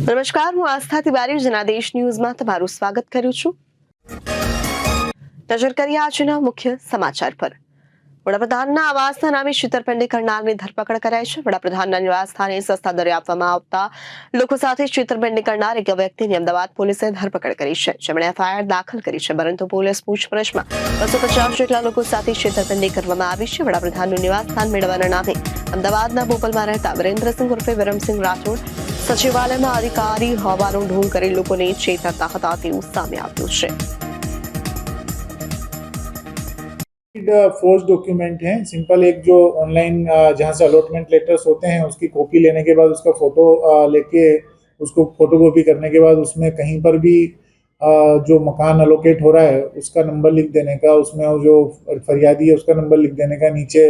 નમસ્કાર, હું આસ્થા તિવારી જનાદેશ ન્યૂઝમાં તમારું સ્વાગત કરું છું। નજર કરીએ આજના મુખ્ય સમાચાર પર। વડાપ્રધાનના આવાસના નામે છેતરપિંડી કરનારની ધરપકડ કરાઈ છે। વડાપ્રધાનના નિવાસસ્થાને સસ્તા દરે આપવામાં આવતા લોકો સાથે છેતરપિંડી કરનાર એક વ્યક્તિની અમદાવાદ પોલીસે ધરપકડ કરી છે, જેમણે એફઆઈઆર દાખલ કરી છે, પરંતુ પોલીસ પૂછપરછમાં 250 જેટલા લોકો સાથે છેતરપિંડી કરવામાં આવી છે। વડાપ્રધાનનું નિવાસસ્થાન મેળવવાના નામે અમદાવાદના બોપલમાં રહેતા વિરેન્દ્રસિંહ ઉર્ફે વિરમસિંહ રાઠોડ સચિવાલયમાં અધિકારી હોવાનો ઢોંગ કરી લોકોને છેતરતા હતા તેવું સામે આવ્યું છે। फोर्स डॉक्यूमेंट है सिंपल, एक जो ऑनलाइन जहाँ से अलॉटमेंट लेटर्स होते हैं उसकी कॉपी लेने के बाद उसका फोटो लेके उसको फोटोकॉपी करने के बाद उसमें कहीं पर भी जो मकान अलोकेट हो रहा है उसका नंबर लिख देने का, उसमें जो फरियादी है उसका नंबर लिख देने का, नीचे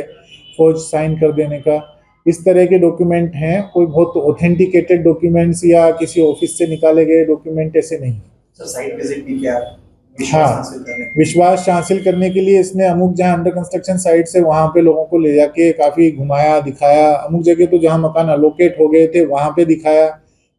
फौज साइन कर देने का, इस तरह के डॉक्यूमेंट हैं। कोई बहुत ऑथेंटिकेटेड डॉक्यूमेंट्स या किसी ऑफिस से निकाले गए डॉक्यूमेंट ऐसे नहीं। साइट विजिट भी किया, विश्वास हासिल करने के लिए इसने अमुक जहाँ अंडर कंस्ट्रक्शन साइट से वहां पे लोगों को ले जाके काफी घुमाया दिखाया, अमुक जगह तो जहाँ मकान अलोकेट हो गए थे वहां पे दिखाया,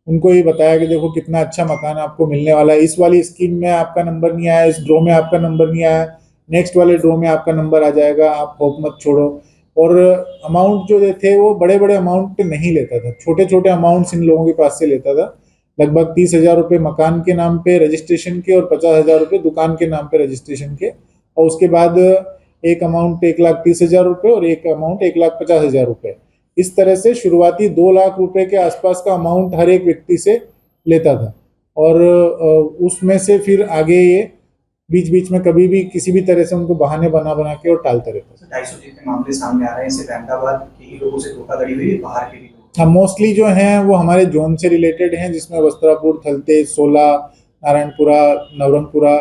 उनको ये बताया कि देखो कितना अच्छा मकान आपको मिलने वाला है, इस वाली स्कीम में आपका नंबर नहीं आया, इस ड्रॉ में आपका नंबर नहीं आया, नेक्स्ट वाले ड्रॉ में आपका नंबर आ जाएगा, आप होप मत छोड़ो। और अमाउंट जो थे वो बड़े बड़े अमाउंट पे नहीं लेता था, छोटे छोटे अमाउंट्स इन लोगों के पास से लेता था। लगभग 30,000 रुपये मकान के नाम पे रजिस्ट्रेशन के और 50,000 रुपये दुकान के नाम पे रजिस्ट्रेशन के, और उसके बाद एक अमाउंट 1,30,000 रुपये और एक अमाउंट 1,50,000 रुपये। इस तरह से शुरुआती 2 लाख रुपए के आसपास का अमाउंट हर एक व्यक्ति से लेता था, और उसमें से फिर आगे ये बीच बीच में कभी भी किसी भी तरह से उनको बहाने बना बना के और टालता रहता। 250 जितने मामले सामने आ रहे हैं, इससे अहमदाबाद के ही लोगों से धोखाधड़ी हुई है, बाहर के भी हाँ, मोस्टली जो हैं वो हमारे जोन से रिलेटेड हैं, जिसमें वस्त्रापुर, थलतेज, सोला, नारायणपुरा, नवरंगपुरा,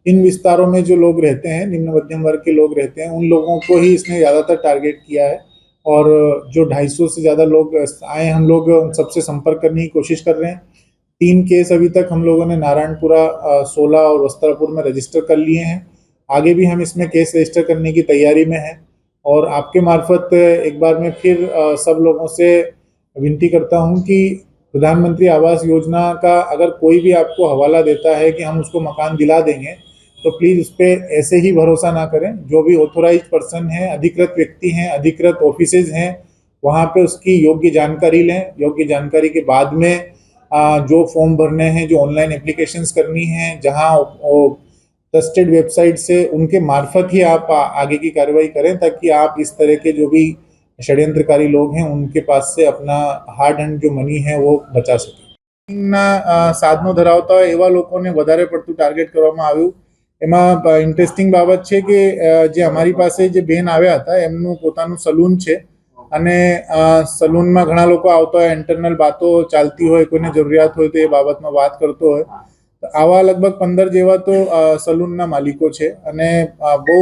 इन विस्तारों में जो लोग रहते हैं, निम्न मध्यम वर्ग के लोग रहते हैं, उन लोगों को ही इसने ज़्यादातर टारगेट किया है। और जो 250 से ज़्यादा लोग आए, हम लोग उन सबसे संपर्क करने की कोशिश कर रहे हैं। 3 केस अभी तक हम लोगों ने नारायणपुरा, सोला और वस्त्रापुर में रजिस्टर कर लिए हैं। आगे भी हम इसमें केस रजिस्टर करने की तैयारी में हैं, और आपके मार्फत एक बार मैं फिर सब लोगों से विनती करता हूं कि प्रधानमंत्री आवास योजना का अगर कोई भी आपको हवाला देता है कि हम उसको मकान दिला देंगे, तो प्लीज़ उस पर ऐसे ही भरोसा ना करें। जो भी ऑथोराइज्ड पर्सन हैं, अधिकृत व्यक्ति हैं, अधिकृत ऑफिसेज हैं, वहाँ पे उसकी योग्य जानकारी लें। योग्य जानकारी के बाद में जो फॉर्म भरने हैं, जो ऑनलाइन एप्लीकेशंस करनी हैं, जहाँ ट्रस्टेड वेबसाइट से उनके मार्फत ही आप आगे की कार्रवाई करें, ताकि आप इस तरह के जो भी ષડયંત્રકારી लोग हैं उनके पास से अपना हार्ड एंड जो मनी है वो बचा सके। साधनो धरावता હોય એવા લોકોને વધારે પડતું ટાર્ગેટ કરવામાં આવ્યું। એમાં ઇન્ટરેસ્ટિંગ બાબત છે કે જે અમારી પાસે જે બેન આવ્યા હતા એમનું પોતાનું સલૂન છે, અને સલૂનમાં ઘણા લોકો આવતા હોય, ઇન્ટરનલ વાતો ચાલતી હોય, કોઈને જરૂરિયાત હોય તો એ બાબતમાં વાત કરતો હોય। તો આવા લગભગ 15 જેવા તો સલૂનના માલિકો છે, અને બહુ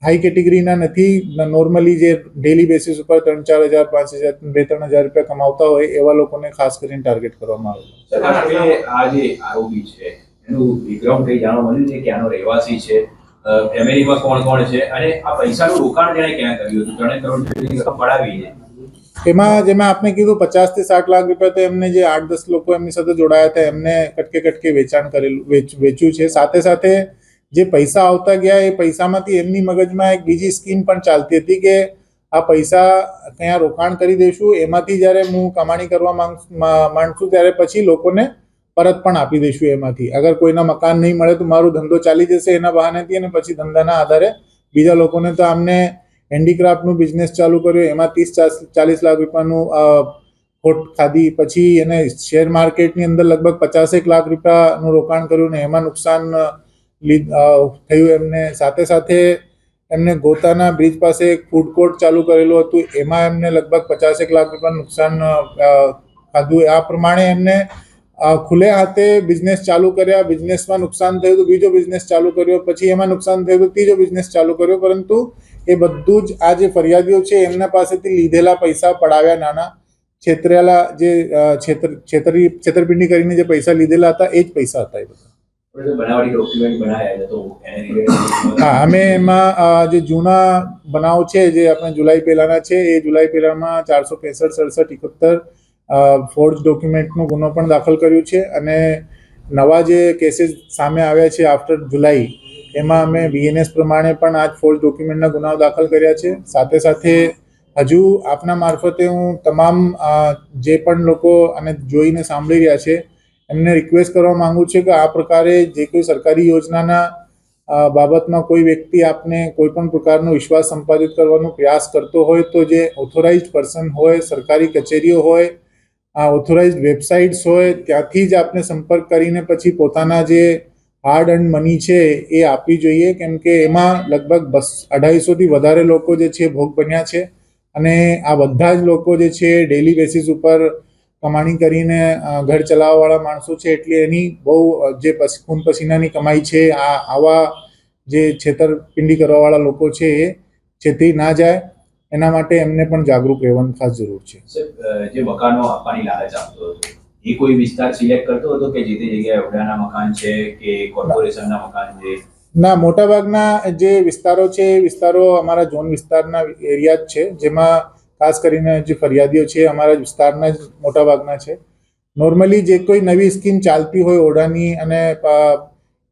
हाई कैटेगरी ना नहीं, नॉर्मली जे डेली बेसिस पर 3-4 हज़ार 5,000 2-3 हज़ार रुपया कमाता हो एवा लोगों ने खास कर टार्गेट करवामां आवेलो। आज आरोपी है एनु विक्रम कई जाणवा मळ्युं छे के आनो રહેવાસી છે, ફેમિલીમાં કોણ કોણ છે, અને આ પૈસાનું રોકાણ જેણે ક્યાં કર્યું હતું, 3 કરોડ જેટલી રકમ પડાવી છે। એમાં જેમાં આપને કીધું 50 થી 60 લાખ રૂપિયા તો એમને જે 8-10 લોકો એમની સાથે જોડાયા હતા એમને કટકે વેચાણ કરેલું વેચ્યું છે। સાથે સાથે જે પૈસા આવતા ગયા એ પૈસામાંથી એમની મગજમાં એક બીજી સ્કીમ પણ ચાલતી હતી કે આ પૈસા ક્યાં રોકાણ કરી દઈશું, એમાંથી જ્યારે હું કમાણી કરવા માંગશું ત્યારે પછી લોકોને પરત પણ આપી દઈશું એમાંથી। અગર કોઈના મકાન નહીં મળે તો મારો ધંધો ચાલી જશે એના બહાનેથી, અને પછી ધંધાના આધારે બીજા લોકોને તો આમને હેન્ડીક્રાફ્ટનું બિઝનેસ ચાલુ કર્યો, એમાં 30-40 લાખ રૂપિયાનું ખોટ ખાધી, પછી એને શેર માર્કેટની અંદર લગભગ 50 લાખ રૂપિયાનું રોકાણ કર્યું ને એમાં નુકસાન થયું એમને। સાથે સાથે એમને ગોતાના બ્રિજ પાસે એક ફૂડ કોર્ટ ચાલુ કરેલું હતું, એમાં એમને લગભગ 50 લાખ રૂપિયાનું નુકસાન ખાધું। આ પ્રમાણે એમને ખુલ્લે હાથે બિઝનેસ ચાલુ કર્યા, બિઝનેસમાં નુકસાન થયું તો બીજો બિઝનેસ ચાલુ કર્યો, પછી એમાં નુકસાન થયું તો ત્રીજો બિઝનેસ ચાલુ કર્યો। પરંતુ એ બધું જ આ જે ફરિયાદીઓ છે એમના પાસેથી લીધેલા પૈસા પડાવ્યા, નાના છેતરેલા જે છેતરપિંડી કરીને જે પૈસા લીધેલા હતા એ જ પૈસા હતા એ બધા। બનાવટી ડોક્યુમેન્ટ બનાવ્યા છે તો એને રિલેટેડ હા, અમે એમાં જે જૂના બનાવ છે જે આપણે જુલાઈ પહેલાના છે, એ જુલાઈ પહેલામાં 465, 67, 71 ફોર્જ ડોક્યુમેન્ટનો ગુનો પણ દાખલ કર્યો છે અને નવા જે કેસીસ સામે આવ્યા છે આફ્ટર જુલાઈ એમાં અમે બીએનએસ પ્રમાણે પણ આ ફોર્જ ડોક્યુમેન્ટના ગુનાઓ દાખલ કર્યા છે. સાથે સાથે હજુ આપના મારફતે હું તમામ જે પણ લોકો આને જોઈને સાંભળી રહ્યા છે એમને રિક્વેસ્ટ કરવા માંગુ છું કે આ પ્રકારે જે કોઈ સરકારી યોજનાના બાબતમાં કોઈ વ્યક્તિ આપને કોઈ પણ પ્રકારનો વિશ્વાસ સંપાદિત કરવાનો પ્રયાસ કરતો હોય તો જે ઓથોરાઇઝ્ડ પર્સન હોય, સરકારી કચેરીઓ હોય, ઓથોરાઇઝ્ડ વેબસાઇટ્સ હોય ત્યાંથી જ આપને સંપર્ક કરીને પછી પોતાના જે હાર્ડ એન્ડ મની છે એ આપવી જોઈએ, કેમ કે એમાં લગભગ 250-થી વધારે લોકો જે છે ભોગ બન્યા છે અને આ બધા જ લોકો જે છે ડેલી બેસિસ ઉપર કમાણી કરીને ઘર ચલાવવાવાળા માણસો છે, એટલે એની બહુ જે ખૂન પસીનાની કમાઈ છે આવા જે છેતરપિંડી કરવાવાળા લોકો છે એ છેતરી ના જાય એના માટે એમને પણ જાગૃત રહેવાની ખાસ જરૂર છે. જે મકાનો આપવાની લાલચ આપતો હતો એ કોઈ વિસ્તાર સિલેક્ટ કરતો હતો કે જે તે જગ્યાએ ઓડાના મકાન છે કે કોર્પોરેશનના મકાન છે? ના, મોટાભાગના જે વિસ્તારો છે એ વિસ્તારો અમારા ઝોન વિસ્તારના એરિયા જ છે, જેમાં ખાસ કરીને જે ફરિયાદીઓ છે અમારા વિસ્તારના જ મોટાભાગના છે. નોર્મલી જે કોઈ નવી સ્કીમ ચાલતી હોય ઓડાની અને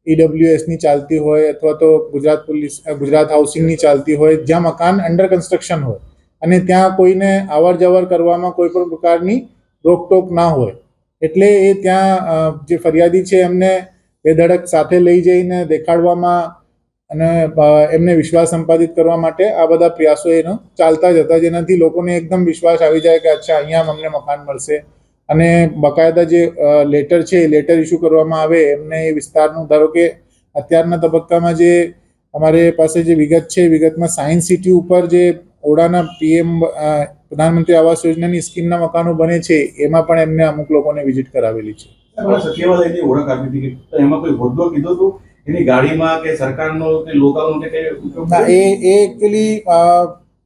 EWSની ચાલતી હોય અથવા તો ગુજરાત હાઉસિંગની ચાલતી હોય, જ્યાં મકાન અંડર કન્સ્ટ્રક્શન હોય અને ત્યાં કોઈને અવર જવર કરવામાં કોઈ પણ પ્રકારની રોકટોક ના હોય, એટલે એ ત્યાં જે ફરિયાદી છે એમને બેધડક સાથે લઈ જઈને દેખાડવામાં અને એમને વિશ્વાસ સંપાદિત કરવા માટે આ બધા પ્રયાસો એનો ચાલતા જ હતા, જેનાથી લોકોને એકદમ વિશ્વાસ આવી જાય કે અચ્છા અહીંયા અમને મકાન મળશે અને બકાયદા જે લેટર છે એ લેટર ઇસ્યુ કરવામાં આવે એમને એ વિસ્તારનું. ધારો કે અત્યારના તબક્કામાં જે અમારે પાસે જે વિગત છે એ વિગતમાં સાયન્સ સિટી ઉપર જે ઓડાના PM પ્રધાનમંત્રી આવાસ યોજનાની સ્કીમના મકાનો બને છે એમાં પણ એમને અમુક લોકોને વિઝિટ કરાવેલી છે. સચિવાલયની ઓળખ આપી હતી કે એમાં કોઈ હોદ્દો કીધો હતો એની ગાડીમાં કે સરકારનો કે લોકોનો કે ના, એ એકચ્યુઅલી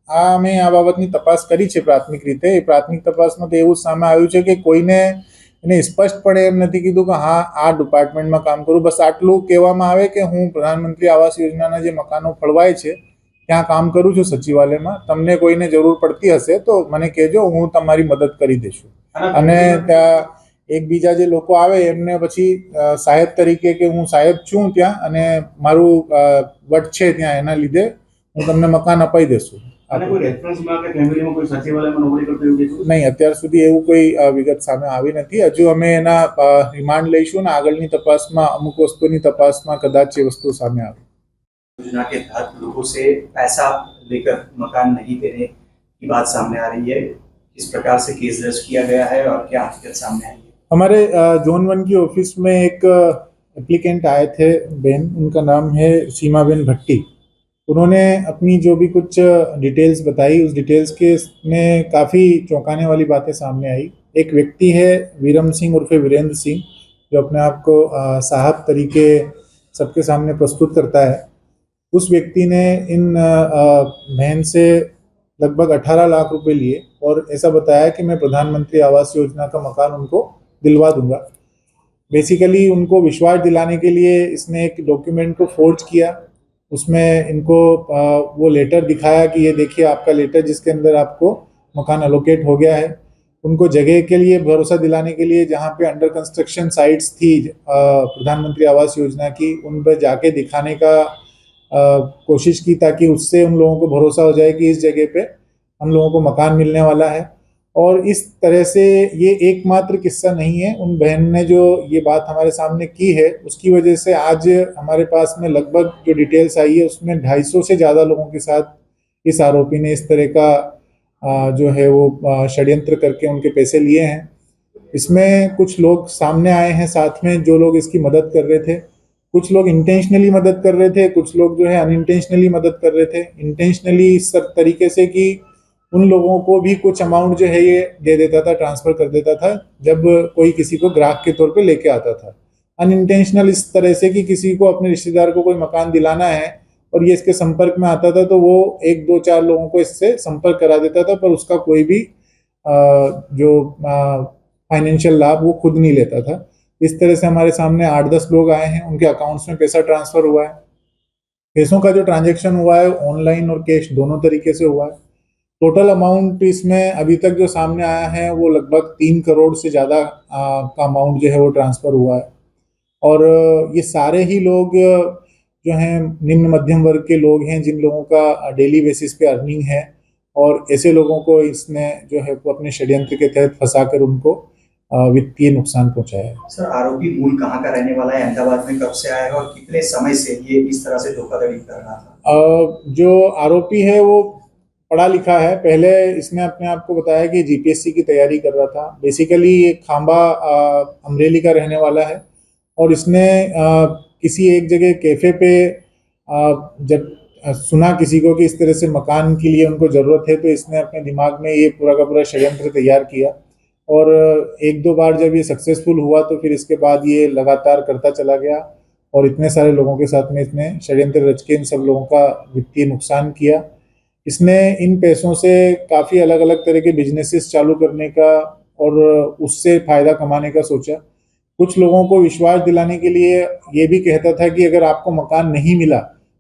અમે આ બાબતની તપાસ કરી છે પ્રાથમિક રીતે. એ પ્રાથમિક તપાસમાં તો એવું સામે આવ્યું છે કે કોઈને એને સ્પષ્ટપણે એમ નથી કીધું કે હા આ ડિપાર્ટમેન્ટમાં કામ કરું. બસ આટલું કહેવામાં આવે કે હું પ્રધાનમંત્રી આવાસ યોજનાના જે મકાનો ફળવાય છે ત્યાં કામ કરું છું સચિવાલયમાં, તમને કોઈને જરૂર પડતી હશે તો મને કહેજો, હું તમારી મદદ કરી દઈશું. અને ત્યાં એકબીજા જે લોકો આવે એમને પછી સાહેબ તરીકે કે હું સાહેબ છું ત્યાં અને મારું વટ છે ત્યાં, એના લીધે હું તમને મકાન અપાઈ દેશું. નહીં, અત્યાર સુધી એવું કોઈ વિગત સામે આવી નથી. હજુ અમે એના રિમાન્ડ લઈશું ને આગળની તપાસમાં અમુક વસ્તુની તપાસમાં કદાચ એ વસ્તુ સામે આવે. योजना के तहत लोगों से पैसा लेकर मकान नहीं देने की बात सामने आ रही है, किस प्रकार से केस दर्ज किया गया है और क्या हकीकत सामने आई है? हमारे जोन 1 की ऑफिस में एक एप्लीकेंट आए थे बहन, उनका नाम है सीमाबेन भट्टी. उन्होंने अपनी जो भी कुछ डिटेल्स बताई, उस डिटेल्स के में काफ़ी चौंकाने वाली बातें सामने आई. एक व्यक्ति है वीरम सिंह उर्फे वीरेंद्र सिंह, जो अपने आप को साहब तरीके सबके सामने प्रस्तुत करता है. उस व्यक्ति ने इन बहन से लगभग 18 लाख रुपए लिए और ऐसा बताया कि मैं प्रधानमंत्री आवास योजना का मकान उनको दिलवा दूंगा. बेसिकली उनको विश्वास दिलाने के लिए इसने एक डॉक्यूमेंट को फोर्ज किया. उसमें इनको वो लेटर दिखाया कि ये देखिए आपका लेटर जिसके अंदर आपको मकान अलोकेट हो गया है. उनको जगह के लिए भरोसा दिलाने के लिए जहाँ पे अंडर कंस्ट्रक्शन साइट्स थी प्रधानमंत्री आवास योजना की, उन पर जाके दिखाने का कोशिश की ताकि उससे उन लोगों को भरोसा हो जाए कि इस जगह पे हम लोगों को मकान मिलने वाला है. और इस तरह से ये एकमात्र किस्सा नहीं है. उन बहन ने जो ये बात हमारे सामने की है उसकी वजह से आज हमारे पास में लगभग जो डिटेल्स आई है उसमें 250 से ज़्यादा लोगों के साथ इस आरोपी ने इस तरह का जो है वो षड्यंत्र करके उनके पैसे लिए हैं. इसमें कुछ लोग सामने आए हैं साथ में जो लोग इसकी मदद कर रहे थे. कुछ लोग इंटेंशनली मदद कर रहे थे, कुछ लोग जो है अनइंटेंशनली मदद कर रहे थे. इंटेंशनली इस तरीके से कि उन लोगों को भी कुछ अमाउंट जो है ये दे देता था, ट्रांसफ़र कर देता था जब कोई किसी को ग्राहक के तौर पे लेके आता था. अनइंटेंशनल इस तरह से कि किसी को अपने रिश्तेदार को कोई मकान दिलाना है और ये इसके संपर्क में आता था तो वो 1, 2, 4 लोगों को इससे संपर्क करा देता था, पर उसका कोई भी जो फाइनेंशियल लाभ वो खुद नहीं लेता था. इस तरह से हमारे सामने 8-10 लोग आए हैं, उनके अकाउंट्स में पैसा ट्रांसफ़र हुआ है. पैसों का जो ट्रांजैक्शन हुआ है ऑनलाइन और कैश दोनों तरीके से हुआ है. टोटल अमाउंट इसमें अभी तक जो सामने आया है वो लगभग 3 करोड़ से ज़्यादा का अमाउंट जो है वो ट्रांसफ़र हुआ है। और ये सारे ही लोग जो हैं निम्न मध्यम वर्ग के लोग हैं, जिन लोगों का डेली बेसिस पे अर्निंग है, और ऐसे लोगों को इसने जो है वो अपने षड्यंत्र के तहत फंसाकर उनको वित्तीय नुकसान पहुंचाया है। सर, आरोपी मूल कहाँ का रहने वाला है, अहमदाबाद में कब से आया है और कितने समय से ये इस तरह से धोखाधड़ी कर रहा था? जो आरोपी है वो पढ़ा लिखा है। पहले इसने अपने आप को बताया कि जीपीएससी की तैयारी कर रहा था। बेसिकली ये खांबा अमरेली का रहने वाला है, और इसने किसी एक जगह कैफ़े पे जब सुना किसी को कि इस तरह से मकान के लिए उनको ज़रूरत है, तो इसने अपने दिमाग में ये पूरा का पूरा षड्यंत्र तैयार किया। और एक दो बार जब ये सक्सेसफुल हुआ तो फिर इसके बाद ये लगातार करता चला गया, और इतने सारे लोगों के साथ में इसने षड्यंत्र रच के इन सब लोगों का वित्तीय नुकसान किया। इसने इन पैसों से काफ़ी अलग अलग तरह के बिजनेसेस चालू करने का और उससे फ़ायदा कमाने का सोचा। कुछ लोगों को विश्वास दिलाने के लिए ये भी कहता था कि अगर आपको मकान नहीं मिला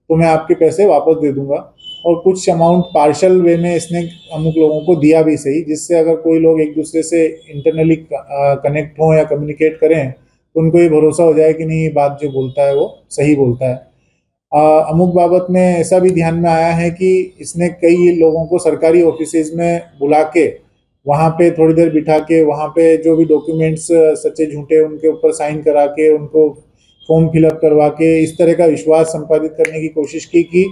तो मैं आपके पैसे वापस दे दूंगा, और कुछ अमाउंट पार्शल वे में इसने अमुक लोगों को दिया भी सही, जिससे अगर कोई लोग एक दूसरे से इंटरनली कनेक्ट हों या कम्युनिकेट करें तो उनको ये भरोसा हो जाए कि नहीं, ये बात जो बोलता है वो सही बोलता है। अमुक बाबत में ऐसा भी ध्यान में आया है कि इसने कई लोगों को सरकारी ऑफिसेज में बुला के वहाँ पे थोड़ी देर बिठा के वहाँ पे जो भी डॉक्यूमेंट्स सच्चे झूठे उनके ऊपर साइन करा के उनको फॉर्म फिलअप करवा के इस तरह का विश्वास संपादित करने की कोशिश की कि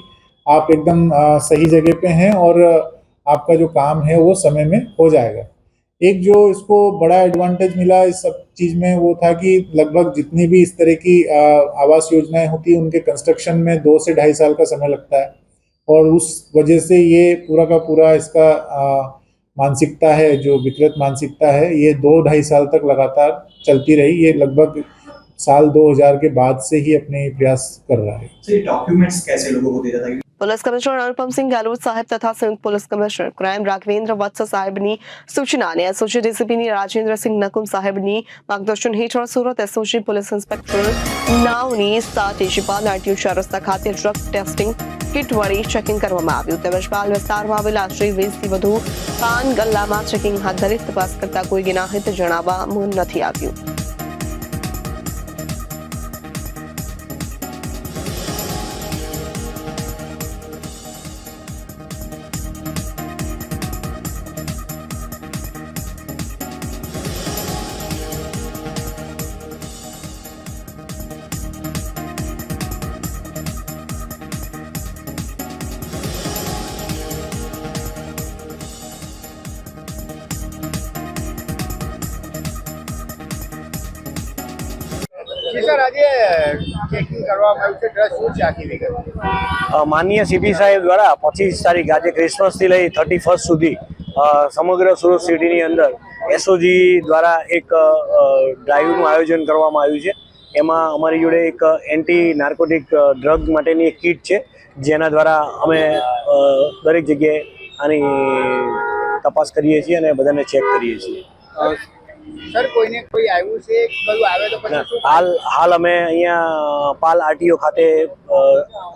आप एकदम सही जगह पे हैं और आपका जो काम है वो समय में हो जाएगा। एक जो इसको बड़ा एडवांटेज मिला इस सब चीज़ में वो था कि लगभग जितनी भी इस तरह की आवास योजनाएं होती हैं उनके कंस्ट्रक्शन में 2 से 2.5 साल का समय लगता है, और उस वजह से ये पूरा का पूरा इसका मानसिकता है, जो विकृत मानसिकता है, ये 2-2.5 साल तक लगातार चलती रही। ये लगभग साल 2000 के बाद से ही अपने प्रयास कर रहा है। सर, ये डॉक्यूमेंट्स कैसे लोगों को देता था? पुलिस कमिश्नर अनुपम सिंह गहलोत साहेब तथा संयुक्त पुलिस कमिश्नर क्राइम રાઘવેન્દ્ર વત્સ સાહેબની સૂચના અને એસઓજી ડીસીપીની રાજેન્દ્ર સિંહ નકુમ સાહેબની માર્ગદર્શન હેઠળ સુરત એસઓજી પોલીસ ઇન્સ્પેક્ટર નાવની સાથે શિપાલ આરટીઓ 4 રસ્તા ખાતે ડ્રગ ટેસ્ટિંગ કિટ વડે ચેકિંગ કરવામાં આવ્યું, તેમજ પાલ વિસ્તારમાં આવેલા આશરે 20 થી વધુ પાન ગલ્લામાં ચેકિંગ હાથ ધરી તપાસ કરતા કોઈ ગુનાહિત જણાવવામાં નથી આવ્યું। સર, આજે ચેકિંગ કરવામાં આવ્યું છે, ડ્રગ શું છે આખી વિગત? માનનીય સીપી સાહેબ દ્વારા 25 તારીખ આજે ક્રિસમસથી લઈ 31 સુધી સમગ્ર સુરત સિટીની અંદર એસઓજી દ્વારા એક ડ્રાઈવનું આયોજન કરવામાં આવ્યું છે। એમાં અમારી જોડે એક એન્ટી નાર્કોટિક ડ્રગ માટેની એક કીટ છે, જેના દ્વારા અમે દરેક જગ્યાએ આની તપાસ કરીએ છીએ અને બધાને ચેક કરીએ છીએ। સર, કોઈને કોઈ આવ્યું છે, કયું આવે તો પછી શું? હાલ અમે અહીંયા પાલ આરટીઓ ખાતે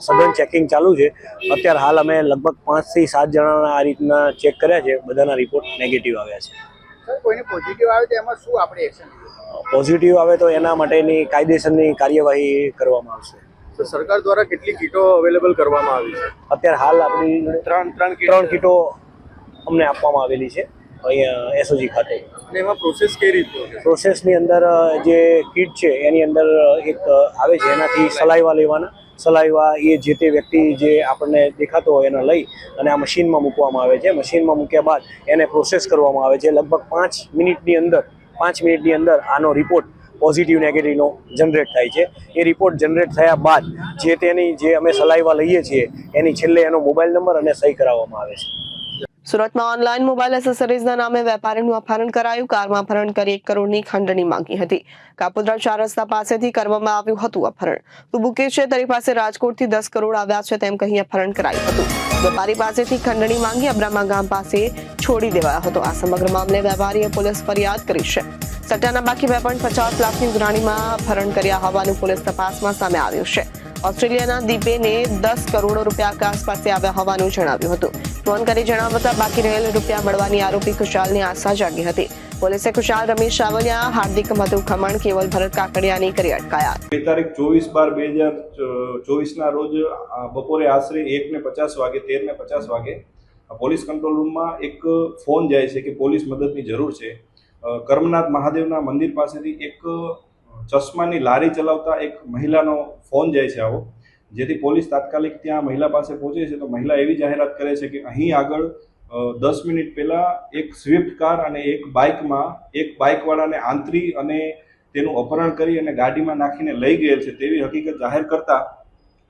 સઘન ચેકિંગ ચાલુ છે। અત્યારે હાલ અમે લગભગ 5 થી 7 જણાના આ રીતના ચેક કર્યા છે, બધાના રિપોર્ટ નેગેટિવ આવ્યા છે। સર, કોઈને પોઝિટિવ આવે તો એમાં શું આપણે એક્શન લઈશું? પોઝિટિવ આવે તો એના માટેની કાયદેસરની કાર્યવાહી કરવામાં આવશે। તો સરકાર દ્વારા કેટલી કીટો અવેલેબલ કરવામાં આવી છે? અત્યારે હાલ આપણી ત્રણ કીટો અમને આપવામાં આવેલી છે અહીંયા એસઓજી ખાતે। અને એમાં પ્રોસેસ કઈ રીતનું છે? પ્રોસેસની અંદર જે કીટ છે એની અંદર એક આવે છે, એનાથી સલાઈવા લેવાના, સલાઈવા એ જે તે વ્યક્તિ જે આપણને દેખાતો હોય એને લઈ અને આ મશીનમાં મૂકવામાં આવે છે। મશીનમાં મૂક્યા બાદ એને પ્રોસેસ કરવામાં આવે છે। લગભગ 5 મિનિટની અંદર આનો રિપોર્ટ પોઝિટિવ નેગેટિવનો જનરેટ થાય છે। એ રિપોર્ટ જનરેટ થયા બાદ જે તેની જે અમે સલાઈવા લઈએ છીએ એની છેલ્લે એનો મોબાઈલ નંબર અને સહી કરાવવામાં આવે છે। સુરતમાં ઓનલાઈન મોબાઈલ એસેસરીઝના નામે વેપારીનું અપહરણ કરાયું। કારમાં અપહરણ કરી 1 કરોડની ખંડણી માંગી હતી। કાપોદ્રા 4 રસ્તા પાસેથી કરવામાં આવ્યું હતું અપહરણ। તું બુકે છે, તારી પાસે રાજકોટથી 10 કરોડ આવ્યા છે તેમ કહી અપહરણ કરાયું હતું। વેપારી પાસેથી ખંડણી માંગી અબ્રામા ગામ પાસે છોડી દેવાયો હતો। આ સમગ્ર મામલે વેપારીએ પોલીસ ફરિયાદ કરી છે। સટ્ટાના બાકી 2.50 લાખની ઉઘરાણીમાં અપહરણ કર્યા હોવાનું પોલીસ તપાસમાં સામે આવ્યું છે। ઓસ્ટ્રેલિયાના દીપેને 10 કરોડ રૂપિયા આસપાસે આવ્યા હોવાનું જણાવ્યું હતું. ફોન કરી જણાવતા બાકી રહેલ રૂપિયા મળવાની આરોપી ખુશાલની આશા જાગી હતી. પોલીસે ખુશાલ, રમેશ સાવલિયા, હાર્દિક મધુ ખમણ, કેવલ ભરત કાકડિયાની કરી અટકાયત. તારીખ 24/12/2024 ના રોજ બપોરે આશરે 1:50 વાગે 13:50 વાગે પોલીસ કંટ્રોલ રૂમમાં એક ફોન જાય છે કે પોલીસ મદદની જરૂર છે. કર્મનાથ મહાદેવના મંદિર પાસેથી એક ચશ્માની લારી ચલાવતા એક મહિલાનો ફોન જાય છે આવો, જેથી પોલીસ તાત્કાલિક ત્યાં મહિલા પાસે પહોંચે છે. તો મહિલા એવી જાહેરાત કરે છે કે અહીં આગળ 10 મિનિટ પહેલા એક સ્વિફ્ટ કાર અને એક બાઇકમાં એક બાઇકવાળાને આંતરી અને તેનું અપહરણ કરી અને ગાડીમાં નાખીને લઈ ગયેલ છે તેવી હકીકત જાહેર કરતા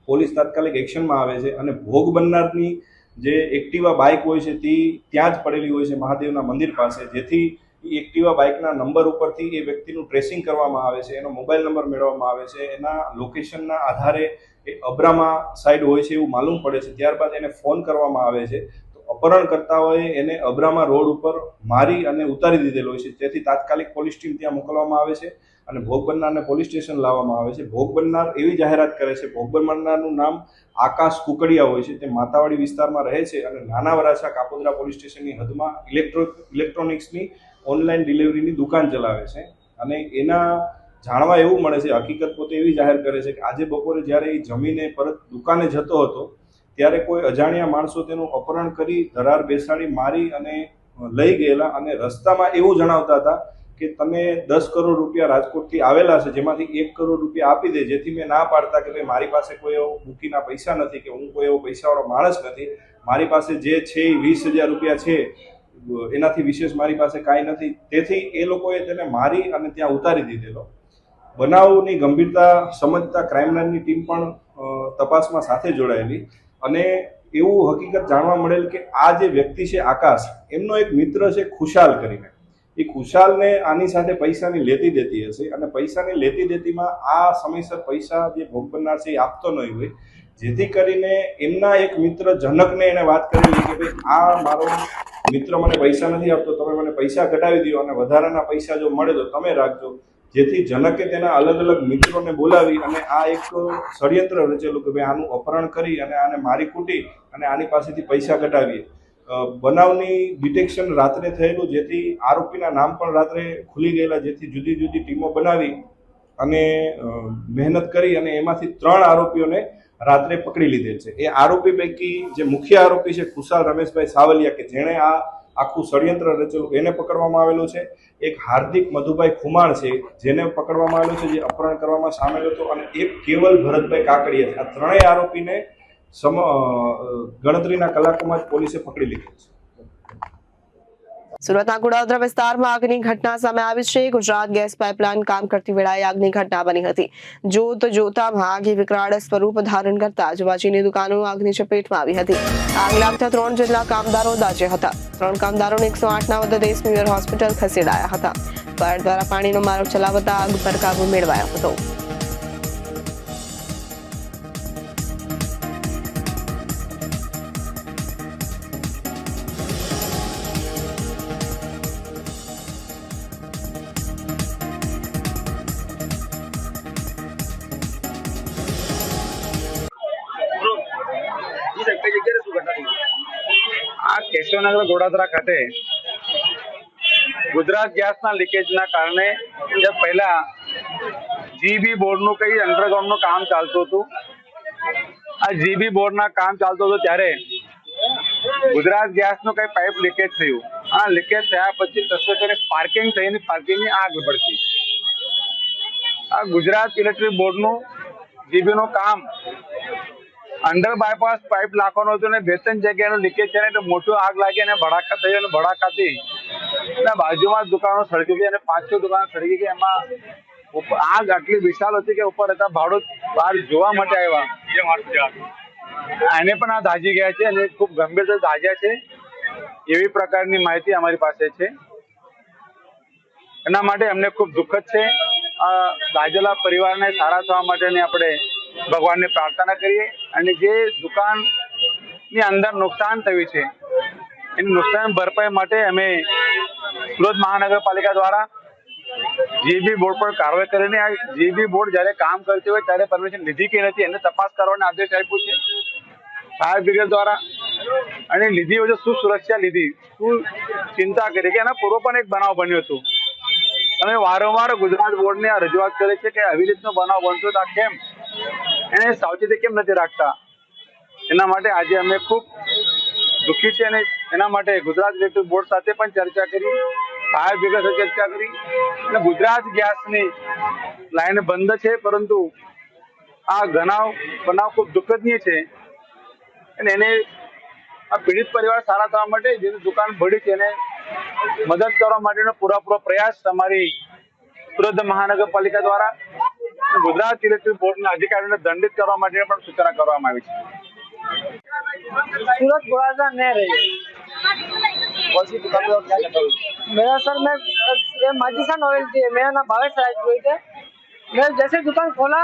પોલીસ તાત્કાલિક એક્શનમાં આવે છે અને ભોગ બનનારની જે એક્ટિવા બાઇક હોય છે તે ત્યાં જ પડેલી હોય છે મહાદેવના મંદિર પાસે, જેથી એક્ટિવા બાઇકના નંબર ઉપરથી એ વ્યક્તિનું ટ્રેસિંગ કરવામાં આવે છે, એનો મોબાઈલ નંબર મેળવવામાં આવે છે, એના લોકેશનના આધારે એ અબ્રામા સાઈડ હોય છે એવું માલુમ પડે છે. ત્યારબાદ એને ફોન કરવામાં આવે છે. અપહરણકર્તાઓએ એને અબ્રામા રોડ ઉપર મારી અને ઉતારી દીધેલો હોય છે, તેથી તાત્કાલિક પોલીસ ટીમ ત્યાં મોકલવામાં આવે છે અને ભોગ બનનારને પોલીસ સ્ટેશન લાવવામાં આવે છે. ભોગ બનનાર એવી જાહેરાત કરે છે, ભોગ બનનારનું નામ આકાશ કુકડિયા હોય છે, તે માતાવાડી વિસ્તારમાં રહે છે અને નાના વરાછા કાપોદ્રા પોલીસ સ્ટેશનની હદમાં ઇલેક્ટ્રોનિક્સની ઓનલાઈન ડિલિવરીની દુકાન ચલાવે છે. અને એના જાણવા એવું મળે છે, હકીકત પોતે એવી જાહેર કરે છે કે આજે બપોરે જ્યારે એ જમીને પરત દુકાને જતો હતો ત્યારે કોઈ અજાણ્યા માણસો તેનું અપહરણ કરી ધરાર બેસાડી મારી અને લઈ ગયેલા અને રસ્તામાં એવું જણાવતા હતા કે તમે 10 કરોડ રૂપિયા રાજકોટથી આવેલા છે, જેમાંથી 1 કરોડ રૂપિયા આપી દે. જેથી મેં ના પાડતા કે ભાઈ મારી પાસે કોઈ એવો મૂકીના પૈસા નથી કે હું કોઈ એવો પૈસાવાળો માણસ નથી, મારી પાસે જે છે એ 20,000 રૂપિયા છે, એનાથી વિશેષ મારી પાસે કાંઈ નથી. તેથી એ લોકોએ તેને મારી અને ત્યાં ઉતારી દીધેલો. બનાવની ગંભીરતા સમજતા ક્રાઇમ બ્રાન્ચની ટીમ પણ તપાસમાં સાથે જોડાયેલી અને એવું હકીકત જાણવા મળેલ કે આ જે વ્યક્તિ છે આકાશ, એમનો એક મિત્ર છે ખુશાલ કરીને. એ ખુશાલને આની સાથે પૈસાની લેતી દેતી હશે અને પૈસાની લેતી દેતીમાં આ સમયસર પૈસા જે ભોગ બનનાર છે એ આપતો નહીં હોય, જેથી કરીને એમના એક મિત્ર જનકને એને વાત કરેલી કે ભાઈ આ મારો મિત્ર મને પૈસા નથી આપતો, તમે મને પૈસા ઘટાડી દો અને વધારાના પૈસા જો મળે તો તમે રાખજો. જેથી જનકે તેના અલગ અલગ મિત્રોને બોલાવી અને આ એક ષડયંત્ર રચેલું કે ભાઈ આનું અપહરણ કરી અને આને મારી કૂટી અને આની પાસેથી પૈસા ઘટાવીએ. બનાવની ડિટેક્શન રાત્રે થયેલું, જેથી આરોપીના નામ પણ રાત્રે ખુલી ગયેલા, જેથી જુદી જુદી ટીમો બનાવી અને મહેનત કરી અને એમાંથી 3 આરોપીઓને રાત્રે પકડી લીધેલ છે. એ આરોપી પૈકી જે મુખ્ય આરોપી છે ખુશાલ રમેશભાઈ સાવલિયા, કે જેણે આ આખું ષડયંત્ર રચેલું, એને પકડવામાં આવેલું છે. એક હાર્દિક મધુભાઈ ખુમાણ છે જેને પકડવામાં આવેલું છે, જે અપહરણ કરવામાં સામેલ હતો, અને એક કેવલ ભરતભાઈ કાકડિયા છે. આ 3 આરોપીને ગણતરીના કલાકોમાં જ પોલીસે પકડી લીધેલ છે. સુરતના કુડાદરા વિસ્તારમાં આગની ઘટના સામે આવી છે. ગુજરાત ગેસ પાઇપલાઇન કામ કરતી વેળાએ આગની ઘટના બની હતી. જોતામાં આગે વિકરાળ સ્વરૂપ ધારણ કરતા આજુબાજુની દુકાનો આગની ચપેટમાં આવી હતી. આગ લાગતા 3 જેટલા કામદારો દાઝ્યા હતા. 3 કામદારોને 108ના મદદે સ્મીયર હોસ્પિટલ ખસેડાયા હતા. ફાયર દ્વારા પાણીનો મારો ચલાવતા આગ પર કાબુ મેળવાયો હતો. આ કેશવનગર ગોડાદરા ખાતે ગુજરાત ગેસના લીકેજના કારણે જે પહેલા જીબી બોર્ડનું કઈ અંડરગ્રાઉન્ડનું કામ ચાલતું હતું, આ જીબી બોર્ડના કામ ચાલતું હતું ત્યારે ગુજરાત ગેસનું કઈ પાઇપ લીકેજ થયું. આ લીકેજ થયા પછી તસવીર પાર્કિંગ થઈને પાર્કિંગની આગ ભડકી. આ ગુજરાત ઇલેક્ટ્રિક બોર્ડનું જીબીનું કામ અંડર બાયપાસ પાઇપ નાખવાનું હતું ને 2-3 જગ્યાનું લીકેજ છે ને મોટું આગ લાગી અને ભડાકા થઈ અને ભડાકાથી બાજુમાં દુકાનો સળગી ગઈ અને 5-6 દુકાનો સળગી ગઈ. એમાં આગ આટલી વિશાળ હતી કે ઉપર હતા ભાડું બહાર જોવા માટે આવ્યા, એને પણ આ દાઝી ગયા છે અને ખૂબ ગંભીર રીતે દાઝ્યા છે એવી પ્રકારની માહિતી અમારી પાસે છે. એના માટે અમને ખૂબ દુઃખદ છે. આ દાઝેલા પરિવારને સારા થવા માટેની આપણે ભગવાનને પ્રાર્થના કરીએ અને જે દુકાનની અંદર નુકસાન થયું છે એની નુકસાન ભરપાઈ માટે અમે સુરત મહાનગરપાલિકા દ્વારા જીબી બોર્ડ પર કાર્યવાહી કરીને આ જીબી બોર્ડ જ્યારે કામ કરતી હોય ત્યારે પરમિશન લીધી કે નથી એને તપાસ કરવાનો આદેશ આપ્યો છે ફાયર બ્રિગેડ દ્વારા. અને લીધી હોય તો શું સુરક્ષા લીધી, શું ચિંતા કરી કે એના પૂર્વ પણ એક બનાવ બન્યો હતો. અમે વારંવાર ગુજરાત બોર્ડને આ રજૂઆત કરી છે કે આવી રીતનો બનાવ બનતો તો કેમ એને સાવચેતી કેમ નથી રાખતા. એના માટે આજે અમે ખૂબ દુઃખી છે અને એના માટે ગુજરાત ઇલેક્ટ્રિક બોર્ડ સાથે પણ ચર્ચા કરી, ફાયર બ્રિગેડ સાથે ચર્ચા કરી અને ગુજરાત ગેસની લાઈન બંધ છે, પરંતુ આ બનાવ ખૂબ દુઃખદનીય છે અને એને આ પીડિત પરિવાર સારા થવા માટે જેની દુકાન ભળી છે એને મદદ કરવા માટેનો પૂરેપૂરો પ્રયાસ અમારી સુરત મહાનગરપાલિકા દ્વારા ગુજરાત ઇલેક્ટ્રિક બોર્ડના અધિકારીઓને દંડિત કરવા માટે પણ સૂચના કરવામાં આવી છે. सूरत घोड़ाजा नहीं रही मेरा सर मैं ये माजिसा नॉवेल्टी है, मेरा नाम भावेश राजपुरोहित है. मैं जैसे दुकान खोला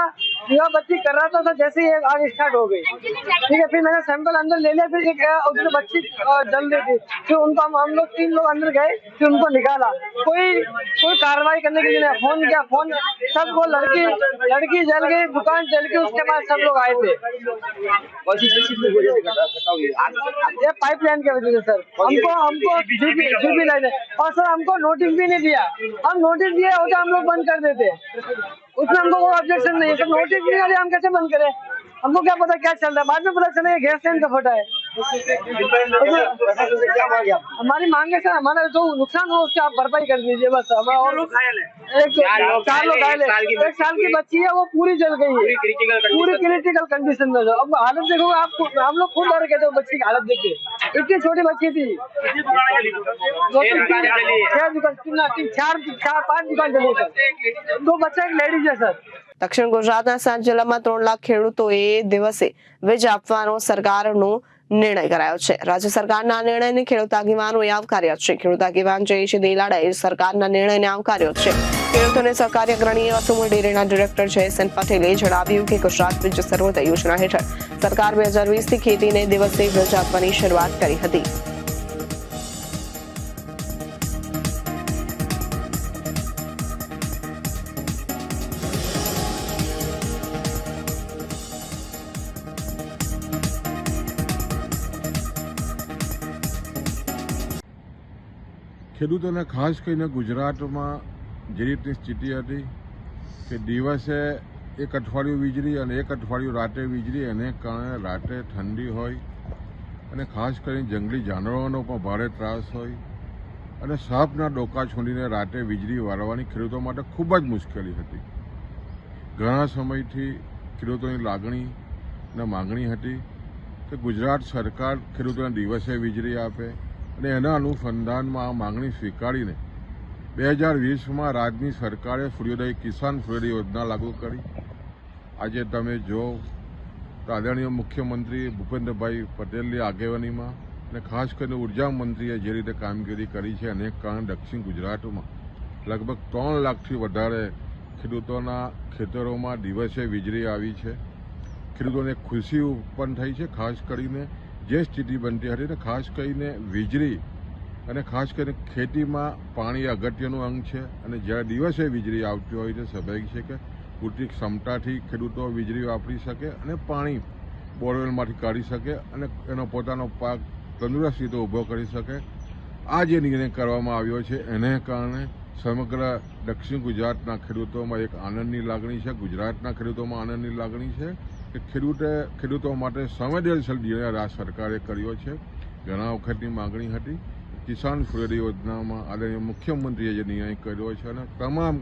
दिया बत्ती कर रहा था तो जैसे ही आग स्टार्ट हो गई. ठीक है, फिर मैंने सैंपल अंदर ले लिया, फिर एक उधर बच्ची जल रही थी, फिर उनको हम लोग 3 लोग अंदर गए, फिर उनको निकाला. कोई कार्रवाई करने के लिए फोन किया, फोन सब वो लड़की जल गई, दुकान जल गई, उसके बाद सब लोग आए थे. ये पाइपलाइन की वजह से सर हमको जीबी लाइन है और सर हमको नोटिस भी नहीं दिया. हम नोटिस दिए होते हम लोग बंद कर देते, उसमें हमको कोई ऑब्जेक्शन नहीं है. सर नोटिस नहीं दिया हम कैसे बंद करें, हमको क्या पता क्या चल रहा है. बाद में पता चला गैस लाइन का फटा है. हमारी मांग है सर हमारा जो नुकसान हो उसकी आप भरपाई कर दीजिए बस. हमारा और 4 लोग घायल है, 1 साल की बच्ची है वो पूरी जल गई है, पूरी क्रिटिकल कंडीशन में. अब हालत देखो आप, हम लोग खुद डर गए थे बच्ची की हालत देख के. इतनी छोटी बच्ची थी. 4-5 दुकान जली सर, 2 बच्चा एक लेडीज है सर. દક્ષિણ ગુજરાતના 7 જિલ્લામાં 3 લાખ ખેડૂતોએ દિવસે વીજ આપવાનો સરકારનો નિર્ણય કરાયો છે. રાજ્ય સરકારના નિર્ણયને ખેડૂત આગેવાનોએ આવકાર્યો છે. ખેડૂત આગેવાન જયેશ દેલાડાએ સરકારના નિર્ણયને આવકાર્યો છે. ખેડૂતોને સહકારી અગ્રણી અસુમુલ ડેરીના ડિરેક્ટર જયસેન પટેલે જણાવ્યું કે ગુજરાત વીજ સર્વોદય યોજના હેઠળ સરકાર 2020થી ખેતીને દિવસે વીજ આપવાની શરૂઆત કરી હતી. ખેડૂતોને ખાસ કરીને ગુજરાતમાં જે રીતની સ્થિતિ હતી કે દિવસે 1 અઠવાડિયું વીજળી અને 1 અઠવાડિયું રાતે વીજળી, એને કારણે રાતે ઠંડી હોય અને ખાસ કરીને જંગલી જાનવરોનો પણ ભારે ત્રાસ હોય અને સાપના ડોકા છોડીને રાતે વીજળી વાળવાની ખેડૂતો માટે ખૂબ જ મુશ્કેલી હતી. ઘણા સમયથી ખેડૂતોની લાગણી અને માગણી હતી કે ગુજરાત સરકાર ખેડૂતોને દિવસે વીજળી આપે અને એના અનુસંધાનમાં આ માગણી સ્વીકારીને 2020માં રાજ્યની સરકારે સૂર્યોદય કિસાન સૂર્યોદય યોજના લાગુ કરી. આજે તમે જો તો આદરણીય મુખ્યમંત્રી ભૂપેન્દ્રભાઈ પટેલની આગેવાનીમાં અને ખાસ કરીને ઉર્જા મંત્રીએ જે રીતે કામગીરી કરી છે એને કારણે દક્ષિણ ગુજરાતમાં લગભગ 3 લાખથી વધારે ખેડૂતોના ખેતરોમાં દિવસે વીજળી આવી છે. ખેડૂતોને ખુશી ઉત્પન્ન થઈ છે. ખાસ કરીને જે સ્થિતિ બનતી હતી ને ખાસ કરીને વીજળી અને ખાસ કરીને ખેતીમાં પાણી અગત્યનું અંગ છે અને જ્યારે દિવસે વીજળી આવતી હોય તો સ્વાભાવિક છે કે પૂરતી ક્ષમતાથી ખેડૂતો વીજળી વાપરી શકે અને પાણી બોરવેલમાંથી કાઢી શકે અને એનો પોતાનો પાક તંદુરસ્ત રીતે ઊભો કરી શકે. આ જે નિર્ણય કરવામાં આવ્યો છે એને કારણે સમગ્ર દક્ષિણ ગુજરાતના ખેડૂતોમાં એક આનંદની લાગણી છે. ગુજરાતના ખેડૂતોમાં આનંદની લાગણી છે કે ખેડૂતો માટે સંવેદનશીલ નિર્ણય આ સરકારે કર્યો છે. ઘણા વખતની માગણી હતી. કિસાન સૂર્યોદય યોજનામાં આદરણીય મુખ્યમંત્રીએ જે નિર્ણય કર્યો છે અને તમામ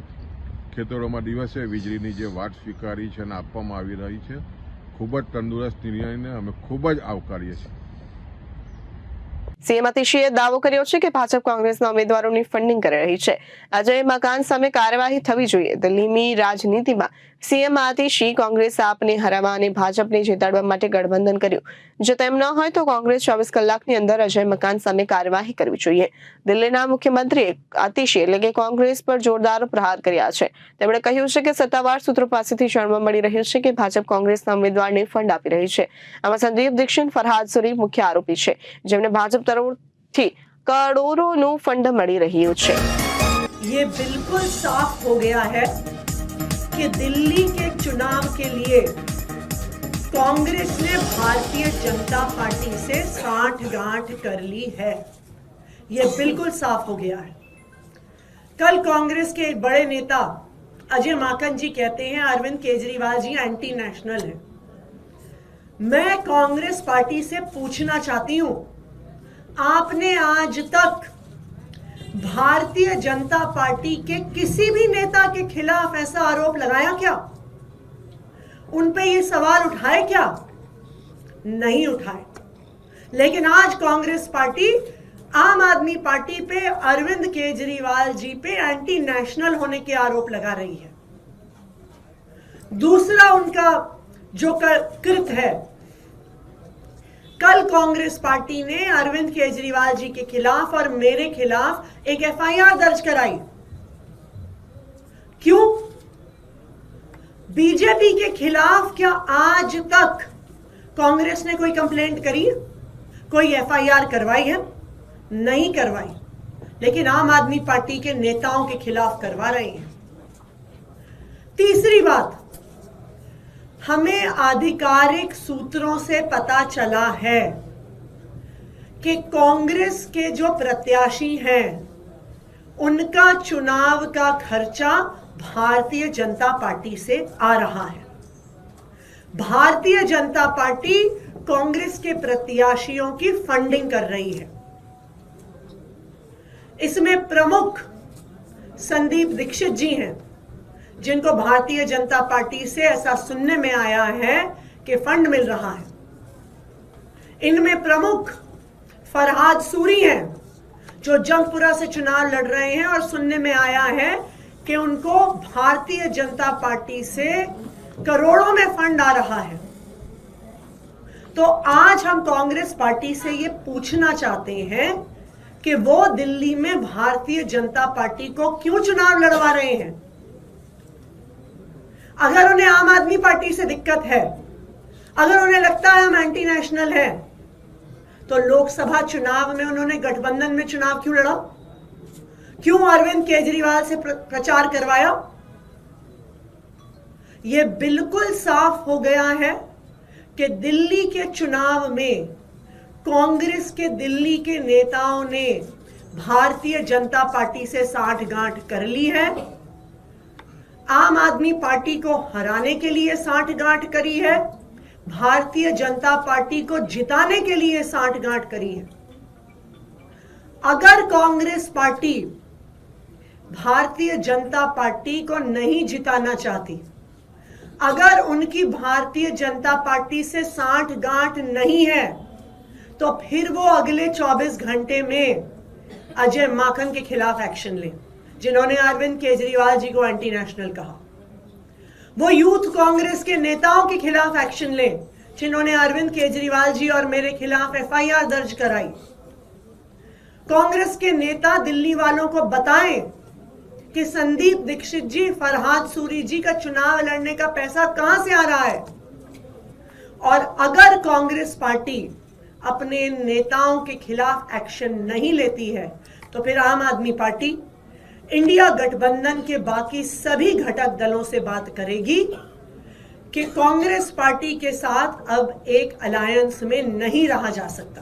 ખેતરોમાં દિવસે વીજળીની જે વાત સ્વીકારી છે અને આપવામાં આવી રહી છે, ખૂબ જ તંદુરસ્ત નિર્ણયને અમે ખૂબ જ આવકારીએ છીએ. સીએમ અતિશીએ દાવો કર્યો છે કે ભાજપ કોંગ્રેસના ઉમેદવારોની ફંડિંગ કરી રહી છે. અજય મકાન સામે કાર્યવાહી થવી જોઈએ. દિલ્હીની રાજનીતિમાં સીએમ આતિશી કોંગ્રેસ આપને હરાવવા અને ભાજપને જીતાડવા માટે ગઠબંધન કર્યું. જો તેમ ન હોય તો કોંગ્રેસ 24 કલાકની અંદર અજય મકાન સામે કાર્યવાહી કરવી જોઈએ. દિલ્હીના મુખ્યમંત્રીએ આતિશી એટલે કે કોંગ્રેસ પર જોરદાર પ્રહાર કર્યા છે. તેમણે કહ્યું છે કે સત્તાવાર સૂત્રો પાસેથી જાણવા મળી રહ્યું છે કે ભાજપ કોંગ્રેસના ઉમેદવારને ફંડ આપી રહી છે. આમાં સંદીપ દીક્ષિત, ફરહાદ સુરી મુખ્ય આરોપી છે, જેમને ભાજપ તરફથી કરોડોનું ફંડ મળી રહ્યું છે. ये बिल्कुल साफ हो गया है कि दिल्ली के चुनाव के लिए कांग्रेस ने भारतीय जनता पार्टी से साठगांठ कर ली है। ये बिल्कुल साफ हो गया है। कल कांग्रेस के एक बड़े नेता अजय माकन जी कहते हैं अरविंद केजरीवाल जी एंटी नेशनल है। मैं कांग्रेस पार्टी से पूछना चाहती हूं, आपने आज तक भारतीय जनता पार्टी के किसी भी नेता के खिलाफ ऐसा आरोप लगाया क्या? उन पे ये सवाल उठाए क्या? नहीं उठाए। लेकिन आज कांग्रेस पार्टी आम आदमी पार्टी पे, अरविंद केजरीवाल जी पे एंटी नेशनल होने के आरोप लगा रही है। दूसरा उनका जो कृत है, कल कांग्रेस पार्टी ने अरविंद केजरीवाल जी के खिलाफ और मेरे खिलाफ एक एफआईआर दर्ज कराई। क्यों? बीजेपी के खिलाफ क्या आज तक कांग्रेस ने कोई कंप्लेंट करी, कोई एफआईआर करवाई है? नहीं करवाई। लेकिन आम आदमी पार्टी के नेताओं के खिलाफ करवा रहे हैं। तीसरी बात, हमें आधिकारिक सूत्रों से पता चला है कि कांग्रेस के जो प्रत्याशी हैं उनका चुनाव का खर्चा भारतीय जनता पार्टी से आ रहा है। भारतीय जनता पार्टी कांग्रेस के प्रत्याशियों की फंडिंग कर रही है। इसमें प्रमुख संदीप दीक्षित जी हैं, जिनको भारतीय जनता पार्टी से ऐसा सुनने में आया है कि फंड मिल रहा है। इनमें प्रमुख फरहाद सूरी हैं, जो जंगपुरा से चुनाव लड़ रहे हैं और सुनने में आया है कि उनको भारतीय जनता पार्टी से करोड़ों में फंड आ रहा है। तो आज हम कांग्रेस पार्टी से ये पूछना चाहते हैं कि वो दिल्ली में भारतीय जनता पार्टी को क्यों चुनाव लड़वा रहे हैं। अगर उन्हें आम आदमी पार्टी से दिक्कत है, अगर उन्हें लगता है हम एंटी नेशनल हैं, तो लोकसभा चुनाव में उन्होंने गठबंधन में चुनाव क्यों लड़ा? क्यों अरविंद केजरीवाल से प्रचार करवाया? यह बिल्कुल साफ हो गया है कि दिल्ली के चुनाव में कांग्रेस के दिल्ली के नेताओं ने भारतीय जनता पार्टी से साठगांठ कर ली है। आम आदमी पार्टी को हराने के लिए साठगांठ करी है, भारतीय जनता पार्टी को जिताने के लिए साठगांठ करी है। अगर कांग्रेस पार्टी भारतीय जनता पार्टी को नहीं जिताना चाहती, अगर उनकी भारतीय जनता पार्टी से साठगांठ नहीं है, तो फिर वो अगले 24 घंटे में अजय माकन के खिलाफ एक्शन ले, जिन्होंने अरविंद केजरीवाल जी को एंटी नेशनल कहा। वो यूथ कांग्रेस के नेताओं के खिलाफ एक्शन ले, जिन्होंने अरविंद केजरीवाल जी और मेरे खिलाफ एफआईआर दर्ज कराई। कांग्रेस के नेता दिल्ली वालों को बताएं कि संदीप दीक्षित जी, फरहाद सूरी जी का चुनाव लड़ने का पैसा कहां से आ रहा है। और अगर कांग्रेस पार्टी अपने नेताओं के खिलाफ एक्शन नहीं लेती है, तो फिर आम आदमी पार्टी इंडिया गठबंधन के बाकी सभी घटक दलों से बात करेगी कि कांग्रेस पार्टी के साथ अब एक अलायंस में नहीं रहा जा सकता।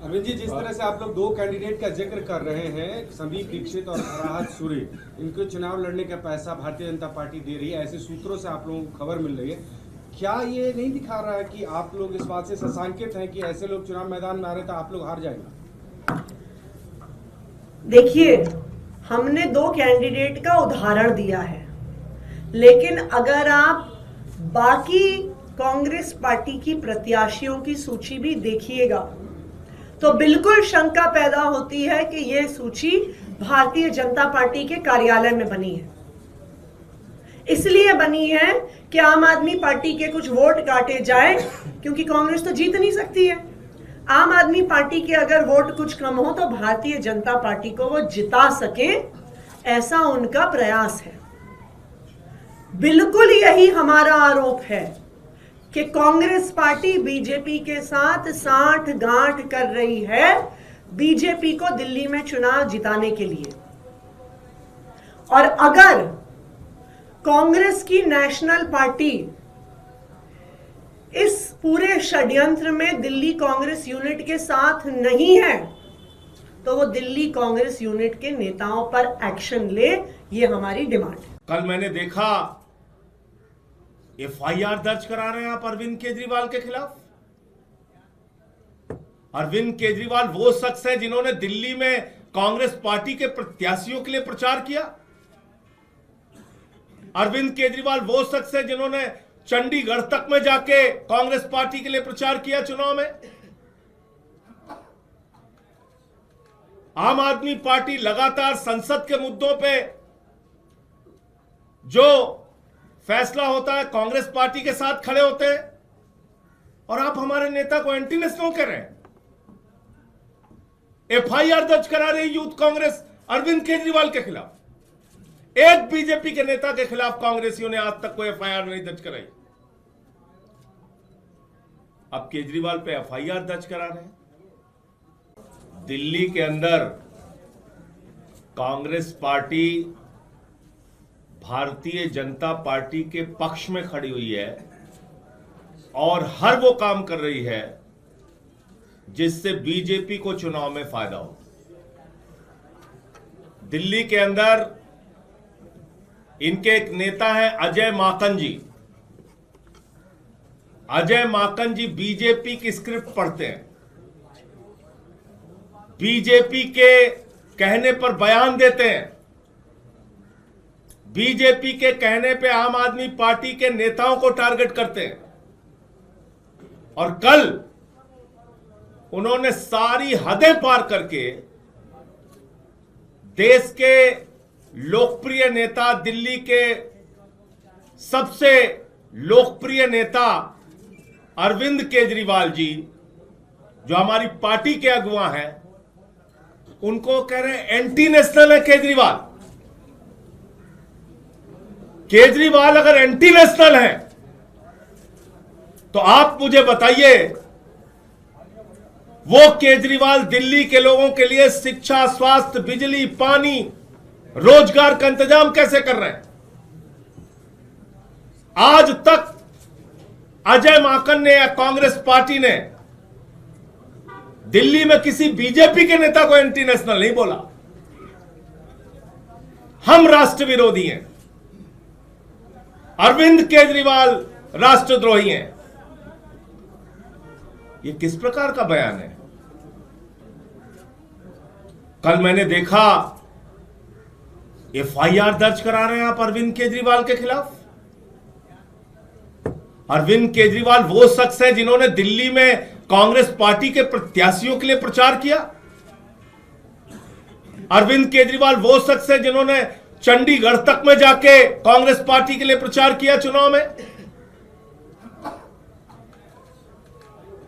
अरविंद जी, जिस तरह से आप लोग दो कैंडिडेट का जिक्र कर रहे हैं, संदीप दीक्षित और फरहाद सूरी, इनको चुनाव लड़ने का पैसा भारतीय जनता पार्टी दे रही है, ऐसे सूत्रों से आप लोगों को खबर मिल रही है। क्या ये नहीं दिखा रहा है कि आप लोग इस बात से सशंकित हैं कि ऐसे लोग चुनाव मैदान में आ रहे तो आप लोग हार जाएंगे? देखिए, हमने दो कैंडिडेट का उदाहरण दिया है, लेकिन अगर आप बाकी कांग्रेस पार्टी की प्रत्याशियों की सूची भी देखिएगा तो बिल्कुल शंका पैदा होती है कि यह सूची भारतीय जनता पार्टी के कार्यालय में बनी है। इसलिए बनी है कि आम आदमी पार्टी के कुछ वोट काटे जाए, क्योंकि कांग्रेस तो जीत नहीं सकती है। आम आदमी पार्टी के अगर वोट कुछ कम हो तो भारतीय जनता पार्टी को वो जिता सके, ऐसा उनका प्रयास है। बिल्कुल यही हमारा आरोप है कि कांग्रेस पार्टी बीजेपी के साथ साठगांठ कर रही है, बीजेपी को दिल्ली में चुनाव जिताने के लिए। और अगर कांग्रेस की नेशनल पार्टी इस पूरे षड्यंत्र में दिल्ली कांग्रेस यूनिट के साथ नहीं है तो वो दिल्ली कांग्रेस यूनिट के नेताओं पर एक्शन ले, ये हमारी डिमांड है। कल मैंने देखा एफआईआर दर्ज करा रहे हैं आप अरविंद केजरीवाल के खिलाफ। अरविंद केजरीवाल वो शख्स है जिन्होंने दिल्ली में कांग्रेस पार्टी के प्रत्याशियों के लिए प्रचार किया। अरविंद केजरीवाल वो शख्स है जिन्होंने चंडीगढ़ तक में जाके कांग्रेस पार्टी के लिए प्रचार किया चुनाव में। आम आदमी पार्टी लगातार संसद के मुद्दों पे जो फैसला होता है कांग्रेस पार्टी के साथ खड़े होते हैं, और आप हमारे नेता को एंटी नेशनल कह रहे हैं। एफआईआर दर्ज करा रही यूथ कांग्रेस अरविंद केजरीवाल के खिलाफ। एक बीजेपी के नेता के खिलाफ कांग्रेसियों ने आज तक कोई एफआईआर नहीं दर्ज कराई। अब केजरीवाल पे एफआईआर दर्ज करा रहे हैं। दिल्ली के अंदर कांग्रेस पार्टी भारतीय जनता पार्टी के पक्ष में खड़ी हुई है और हर वो काम कर रही है जिससे बीजेपी को चुनाव में फायदा हो। दिल्ली के अंदर इनके एक नेता हैं अजय माकन जी। अजय माकन जी बीजेपी की स्क्रिप्ट पढ़ते हैं, बीजेपी के कहने पर बयान देते हैं, बीजेपी के कहने पे आम आदमी पार्टी के नेताओं को टारगेट करते हैं। और कल उन्होंने सारी हदें पार करके देश के लोकप्रिय नेता, दिल्ली के सबसे लोकप्रिय नेता अरविंद केजरीवाल जी, जो हमारी पार्टी के अगुवा हैं, उनको कह रहे हैं एंटी नेशनल है केजरीवाल। केजरीवाल अगर एंटी नेशनल है तो आप मुझे बताइए वो केजरीवाल दिल्ली के लोगों के लिए शिक्षा, स्वास्थ्य, बिजली, पानी, रोजगार का इंतजाम कैसे कर रहे हैं? आज तक अजय माकन ने या कांग्रेस पार्टी ने दिल्ली में किसी बीजेपी के नेता को एंटी नेशनल नहीं बोला। हम राष्ट्र विरोधी हैं, अरविंद केजरीवाल राष्ट्रद्रोही हैं। ये किस प्रकार का बयान है? कल मैंने देखा एफआईआर दर्ज करा रहे हैं आप अरविंद केजरीवाल के खिलाफ। अरविंद केजरीवाल वो शख्स है जिन्होंने दिल्ली में कांग्रेस पार्टी के प्रत्याशियों के लिए प्रचार किया। अरविंद केजरीवाल वो शख्स है जिन्होंने चंडीगढ़ तक में जाके कांग्रेस पार्टी के लिए प्रचार किया चुनाव में।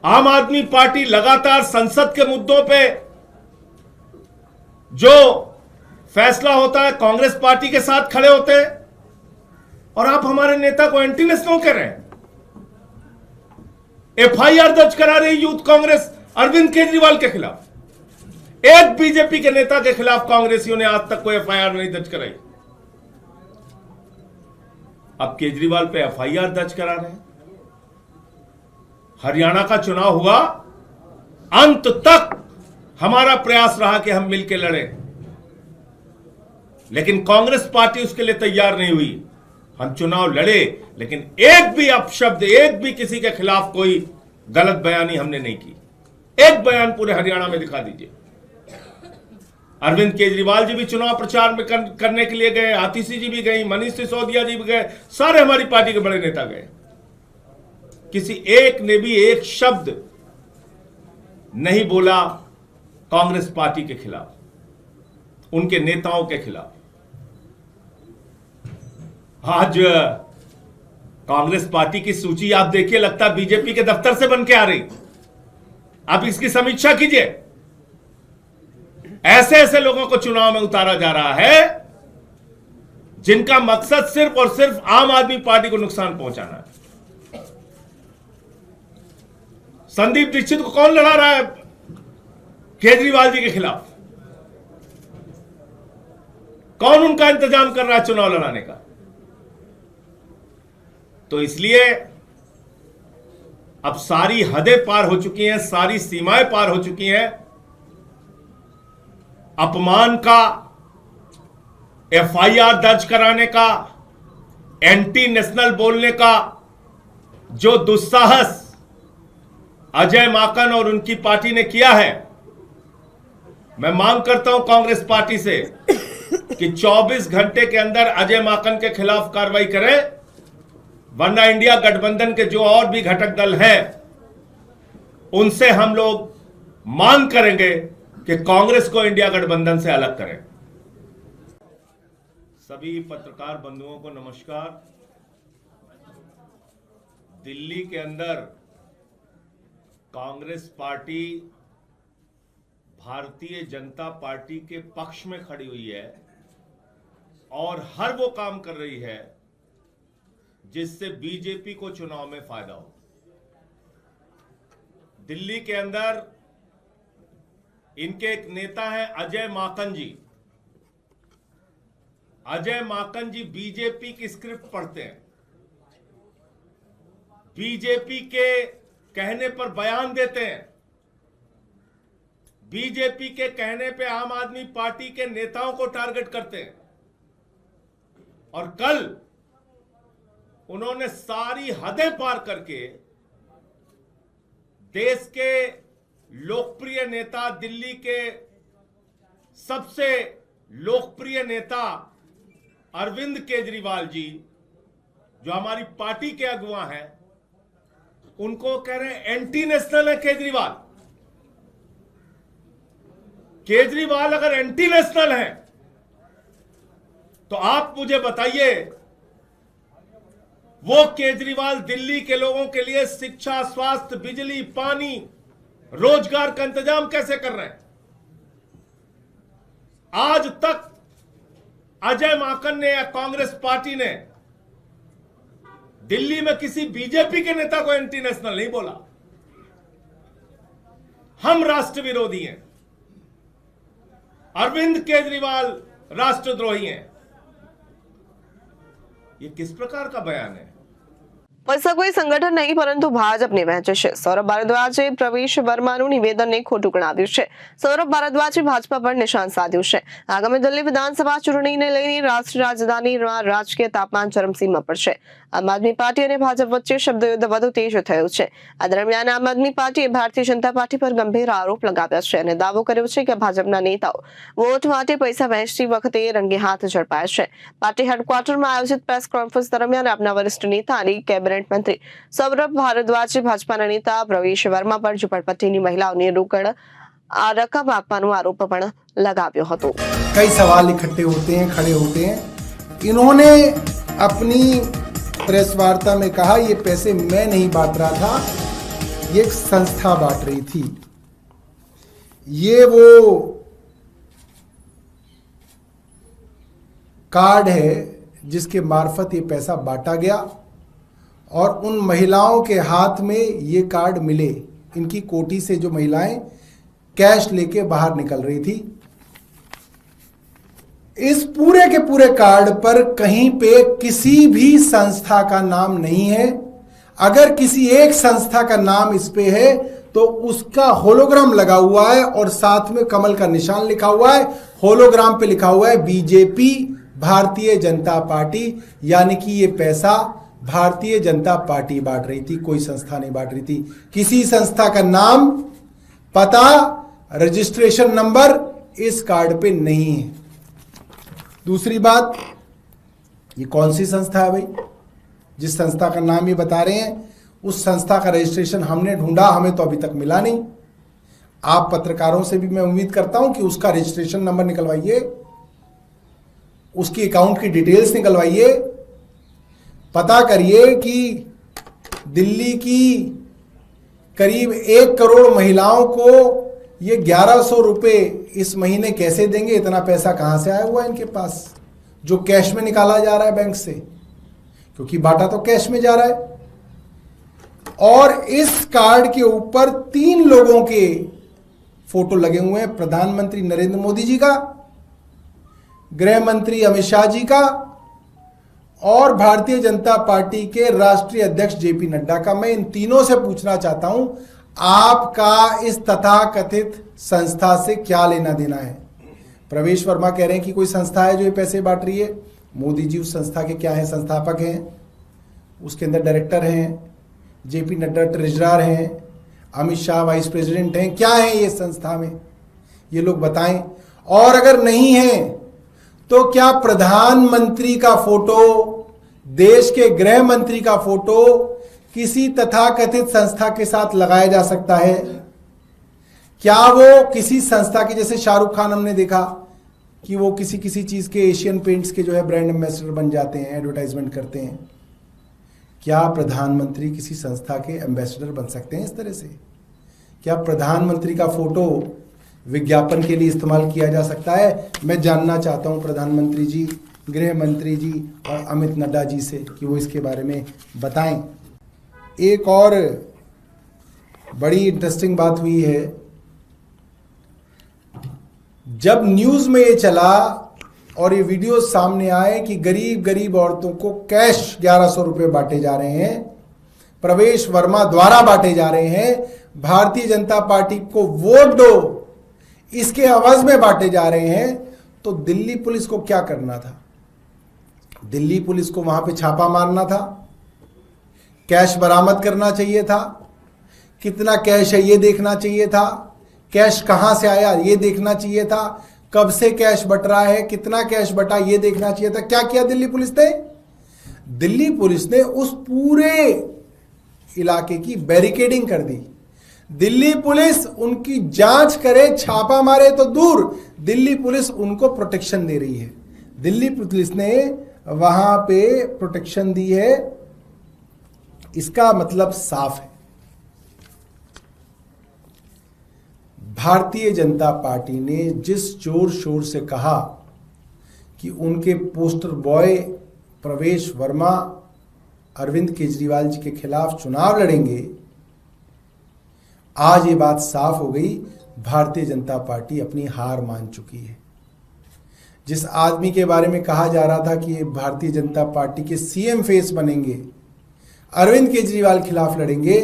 आम आदमी पार्टी लगातार संसद के मुद्दों पे जो फैसला होता है कांग्रेस पार्टी के साथ खड़े होते हैं, और आप हमारे नेता को एंटी नेशनल कह रहे हैं। एफआईआर दर्ज करा रही यूथ कांग्रेस अरविंद केजरीवाल के खिलाफ। एक बीजेपी के नेता के खिलाफ कांग्रेसियों ने आज तक कोई एफआईआर नहीं दर्ज कराई। अब केजरीवाल पे एफआईआर दर्ज करा रहे हैं। हरियाणा का चुनाव हुआ, अंत तक हमारा प्रयास रहा कि हम मिलकर लड़ें, लेकिन कांग्रेस पार्टी उसके लिए तैयार नहीं हुई। हम चुनाव लड़े, लेकिन एक भी अपशब्द, एक भी किसी के खिलाफ कोई गलत बयानी हमने नहीं की। एक बयान पूरे हरियाणा में दिखा दीजिए। अरविंद केजरीवाल जी भी चुनाव प्रचार में करने के लिए गए, आतिशी जी भी गई, मनीष सिसोदिया जी भी गए, सारे हमारी पार्टी के बड़े नेता गए। किसी एक ने भी एक शब्द नहीं बोला कांग्रेस पार्टी के खिलाफ, उनके नेताओं के खिलाफ। आज कांग्रेस पार्टी की सूची आप देखिए, लगता बीजेपी के दफ्तर से बन के आ रही। आप इसकी समीक्षा कीजिए। ऐसे ऐसे लोगों को चुनाव में उतारा जा रहा है जिनका मकसद सिर्फ और सिर्फ आम आदमी पार्टी को नुकसान पहुंचाना है। संदीप दीक्षित को कौन लड़ा रहा है केजरीवाल जी के खिलाफ? कौन उनका इंतजाम कर रहा है चुनाव लड़ाने का? तो इसलिए अब सारी हदें पार हो चुकी हैं, सारी सीमाएं पार हो चुकी हैं। अपमान का, एफआईआर दर्ज कराने का, एंटी नेशनल बोलने का जो दुस्साहस अजय माकन और उनकी पार्टी ने किया है, मैं मांग करता हूं कांग्रेस पार्टी से कि 24 घंटे के अंदर अजय माकन के खिलाफ कार्रवाई करें, वरना इंडिया गठबंधन के जो और भी घटक दल हैं उनसे हम लोग मांग करेंगे कि कांग्रेस को इंडिया गठबंधन से अलग करें। सभी पत्रकार बंधुओं को नमस्कार। दिल्ली के अंदर कांग्रेस पार्टी भारतीय जनता पार्टी के पक्ष में खड़ी हुई है और हर वो काम कर रही है जिससे बीजेपी को चुनाव में फायदा हो। दिल्ली के अंदर इनके एक नेता हैं अजय माकन जी। अजय माकन जी बीजेपी की स्क्रिप्ट पढ़ते हैं, बीजेपी के कहने पर बयान देते हैं, बीजेपी के कहने पे आम आदमी पार्टी के नेताओं को टारगेट करते हैं। और कल उन्होंने सारी हदें पार करके देश के लोकप्रिय नेता, दिल्ली के सबसे लोकप्रिय नेता अरविंद केजरीवाल जी, जो हमारी पार्टी के अगुवा हैं, उनको कह रहे हैं एंटी नेशनल है केजरीवाल। केजरीवाल अगर एंटी नेशनल है तो आप मुझे बताइए, वो केजरीवाल दिल्ली के लोगों के लिए शिक्षा, स्वास्थ्य, बिजली, पानी, रोजगार का इंतजाम कैसे कर रहे हैं? आज तक अजय माकन ने या कांग्रेस पार्टी ने दिल्ली में किसी बीजेपी के नेता को एंटी नेशनल नहीं बोला। हम राष्ट्र विरोधी हैं, अरविंद केजरीवाल राष्ट्रद्रोही हैं। ये किस प्रकार का बयान है? ऐसा कोई संगठन नहीं પરંતુ ભાજપને વહેંચે છે। સૌરભ ભારદ્વાજે પ્રવેશ વર્માનું નિવેદનને ખોટું ગણાવ્યું છે। સૌરભ ભારદ્વાજે ભાજપા પર નિશાન સાધ્યું છે। આગામી દિલ્હી વિધાનસભા ચૂંટણીને લઈને રાષ્ટ્રીય રાજધાનીમાં રાજકીય તાપમાન ચરમસીમા પર છે। આમ આદમી પાર્ટી અને ભાજપ વચ્ચે શબ્દયુદ્ધ વધુ તેજ થયું છે। આ દરમિયાન આમ આદમી પાર્ટીએ ભારતીય જનતા પાર્ટી પર ગંભીર આરોપ લગાવ્યા છે અને દાવો કર્યો છે કે ભાજપના નેતાઓ વોટ માટે પૈસા વહેંચતી વખતે રંગે હાથ ઝડપાયા છે। પાર્ટી હેડક્વાર્ટરમાં આયોજિત પ્રેસ કોન્ફરન્સ દરમિયાન આપના વરિષ્ઠ નેતા અને કેબિનેટ મંત્રી સૌરભ ભારદ્વાજે ભાજપાના नेता प्रवेश वर्मा पर झुपड़पट्टीની મહિલાઓને રોકડ રકમ આપવાનો આરોપ પણ લગાવ્યો હતો। कई सवाल इकट्ठे होते हैं, खड़े होते हैं। इन्होंने अपनी प्रेस वार्ता में कहा ये पैसे मैं नहीं बांट रहा था, ये एक संस्था बांट रही थी। ये वो कार्ड है जिसके मार्फत ये पैसा बांटा गया और उन महिलाओं के हाथ में ये कार्ड मिले। इनकी कोठी से जो महिलाएं कैश लेके बाहर निकल रही थी, इस पूरे के पूरे कार्ड पर कहीं पे किसी भी संस्था का नाम नहीं है। अगर किसी एक संस्था का नाम इस पे है तो उसका होलोग्राम लगा हुआ है और साथ में कमल का निशान लिखा हुआ है। होलोग्राम पे लिखा हुआ है बीजेपी, भारतीय जनता पार्टी, यानी कि ये पैसा भारतीय जनता पार्टी बांट रही थी, कोई संस्था नहीं बांट रही थी। किसी संस्था का नाम, पता, रजिस्ट्रेशन नंबर इस कार्ड पे नहीं है। दूसरी बात, ये कौन सी संस्था है भाई? जिस संस्था का नाम ये बता रहे हैं उस संस्था का रजिस्ट्रेशन हमने ढूंढा, हमें तो अभी तक मिला नहीं। आप पत्रकारों से भी मैं उम्मीद करता हूं कि उसका रजिस्ट्रेशन नंबर निकलवाइए, उसकी अकाउंट की डिटेल्स निकलवाइए, पता करिए कि दिल्ली की करीब 1 करोड़ महिलाओं को ये 1100 रुपये इस महीने कैसे देंगे? इतना पैसा कहाँ से आया हुआ है इनके पास जो कैश में निकाला जा रहा है बैंक से, क्योंकि बाटा तो कैश में जा रहा है। और इस कार्ड के ऊपर 3 लोगों के फोटो लगे हुए हैं, प्रधानमंत्री नरेंद्र मोदी जी का, गृह मंत्री अमित शाह जी का और भारतीय जनता पार्टी के राष्ट्रीय अध्यक्ष जेपी नड्डा का। मैं इन तीनों से पूछना चाहता हूं, आपका इस तथाकथित संस्था से क्या लेना देना है? प्रवेश वर्मा कह रहे हैं कि कोई संस्था है जो ये पैसे बांट रही है। मोदी जी उस संस्था के क्या है? संस्थापक हैं, उसके अंदर डायरेक्टर हैं, जेपी नड्डा ट्रेजरर हैं, अमित शाह वाइस प्रेसिडेंट हैं। क्या है ये संस्था में? ये लोग बताएं। और अगर नहीं है तो क्या प्रधानमंत्री का फोटो, देश के गृह मंत्री का फोटो किसी तथाकथित संस्था के साथ लगाया जा सकता है? क्या वो किसी संस्था के, जैसे शाहरुख खान हमने देखा कि वो किसी किसी चीज के, एशियन पेंट्स के जो है ब्रांड एम्बेसडर बन जाते हैं, एडवर्टाइजमेंट करते हैं। क्या प्रधानमंत्री किसी संस्था के एम्बेसडर बन सकते हैं इस तरह से? क्या प्रधानमंत्री का फोटो विज्ञापन के लिए इस्तेमाल किया जा सकता है? मैं जानना चाहता हूं प्रधानमंत्री जी, गृह मंत्री जी और अमित नड्डा जी से कि वो इसके बारे में बताएं। एक और बड़ी इंटरेस्टिंग बात हुई है, जब न्यूज में ये चला और ये वीडियो सामने आए कि गरीब गरीब औरतों को कैश 1100 रुपए बांटे जा रहे हैं, प्रवेश वर्मा द्वारा बांटे जा रहे हैं, भारतीय जनता पार्टी को वोट दो इसके आवाज में बांटे जा रहे हैं, तो दिल्ली पुलिस को क्या करना था? दिल्ली पुलिस को वहां पे छापा मारना था, कैश बरामद करना चाहिए था, कितना कैश है ये देखना चाहिए था, कैश कहां से आया ये देखना चाहिए था, कब से कैश बट रहा है, कितना कैश बटा ये देखना चाहिए था। क्या किया दिल्ली पुलिस ने? दिल्ली पुलिस ने उस पूरे इलाके की बैरिकेडिंग कर दी। दिल्ली पुलिस उनकी जांच करे, छापा मारे तो दूर, दिल्ली पुलिस उनको प्रोटेक्शन दे रही है। दिल्ली पुलिस ने वहां पे प्रोटेक्शन दी है। इसका मतलब साफ है, भारतीय जनता पार्टी ने जिस जोर शोर से कहा कि उनके पोस्टर बॉय प्रवेश वर्मा अरविंद केजरीवाल जी के खिलाफ चुनाव लड़ेंगे, आज ये बात साफ हो गई, भारतीय जनता पार्टी अपनी हार मान चुकी है। जिस आदमी के बारे में कहा जा रहा था कि ये भारतीय जनता पार्टी के सीएम फेस बनेंगे, अरविंद केजरीवाल खिलाफ लड़ेंगे,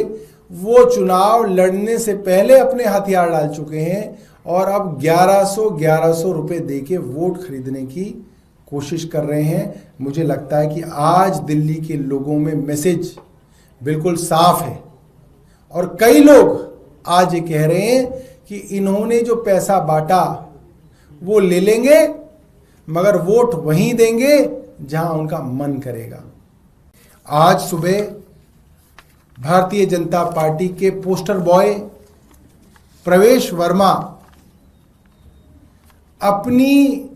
वो चुनाव लड़ने से पहले अपने हथियार डाल चुके हैं और अब 1100 रुपए देके वोट खरीदने की कोशिश कर रहे हैं। मुझे लगता है कि आज दिल्ली के लोगों में मैसेज बिल्कुल साफ है और कई लोग आज ये कह रहे हैं कि इन्होंने जो पैसा बांटा वो ले लेंगे मगर वोट वहीं देंगे जहां उनका मन करेगा। आज सुबह भारतीय जनता पार्टी के पोस्टर बॉय प्रवेश वर्मा अपनी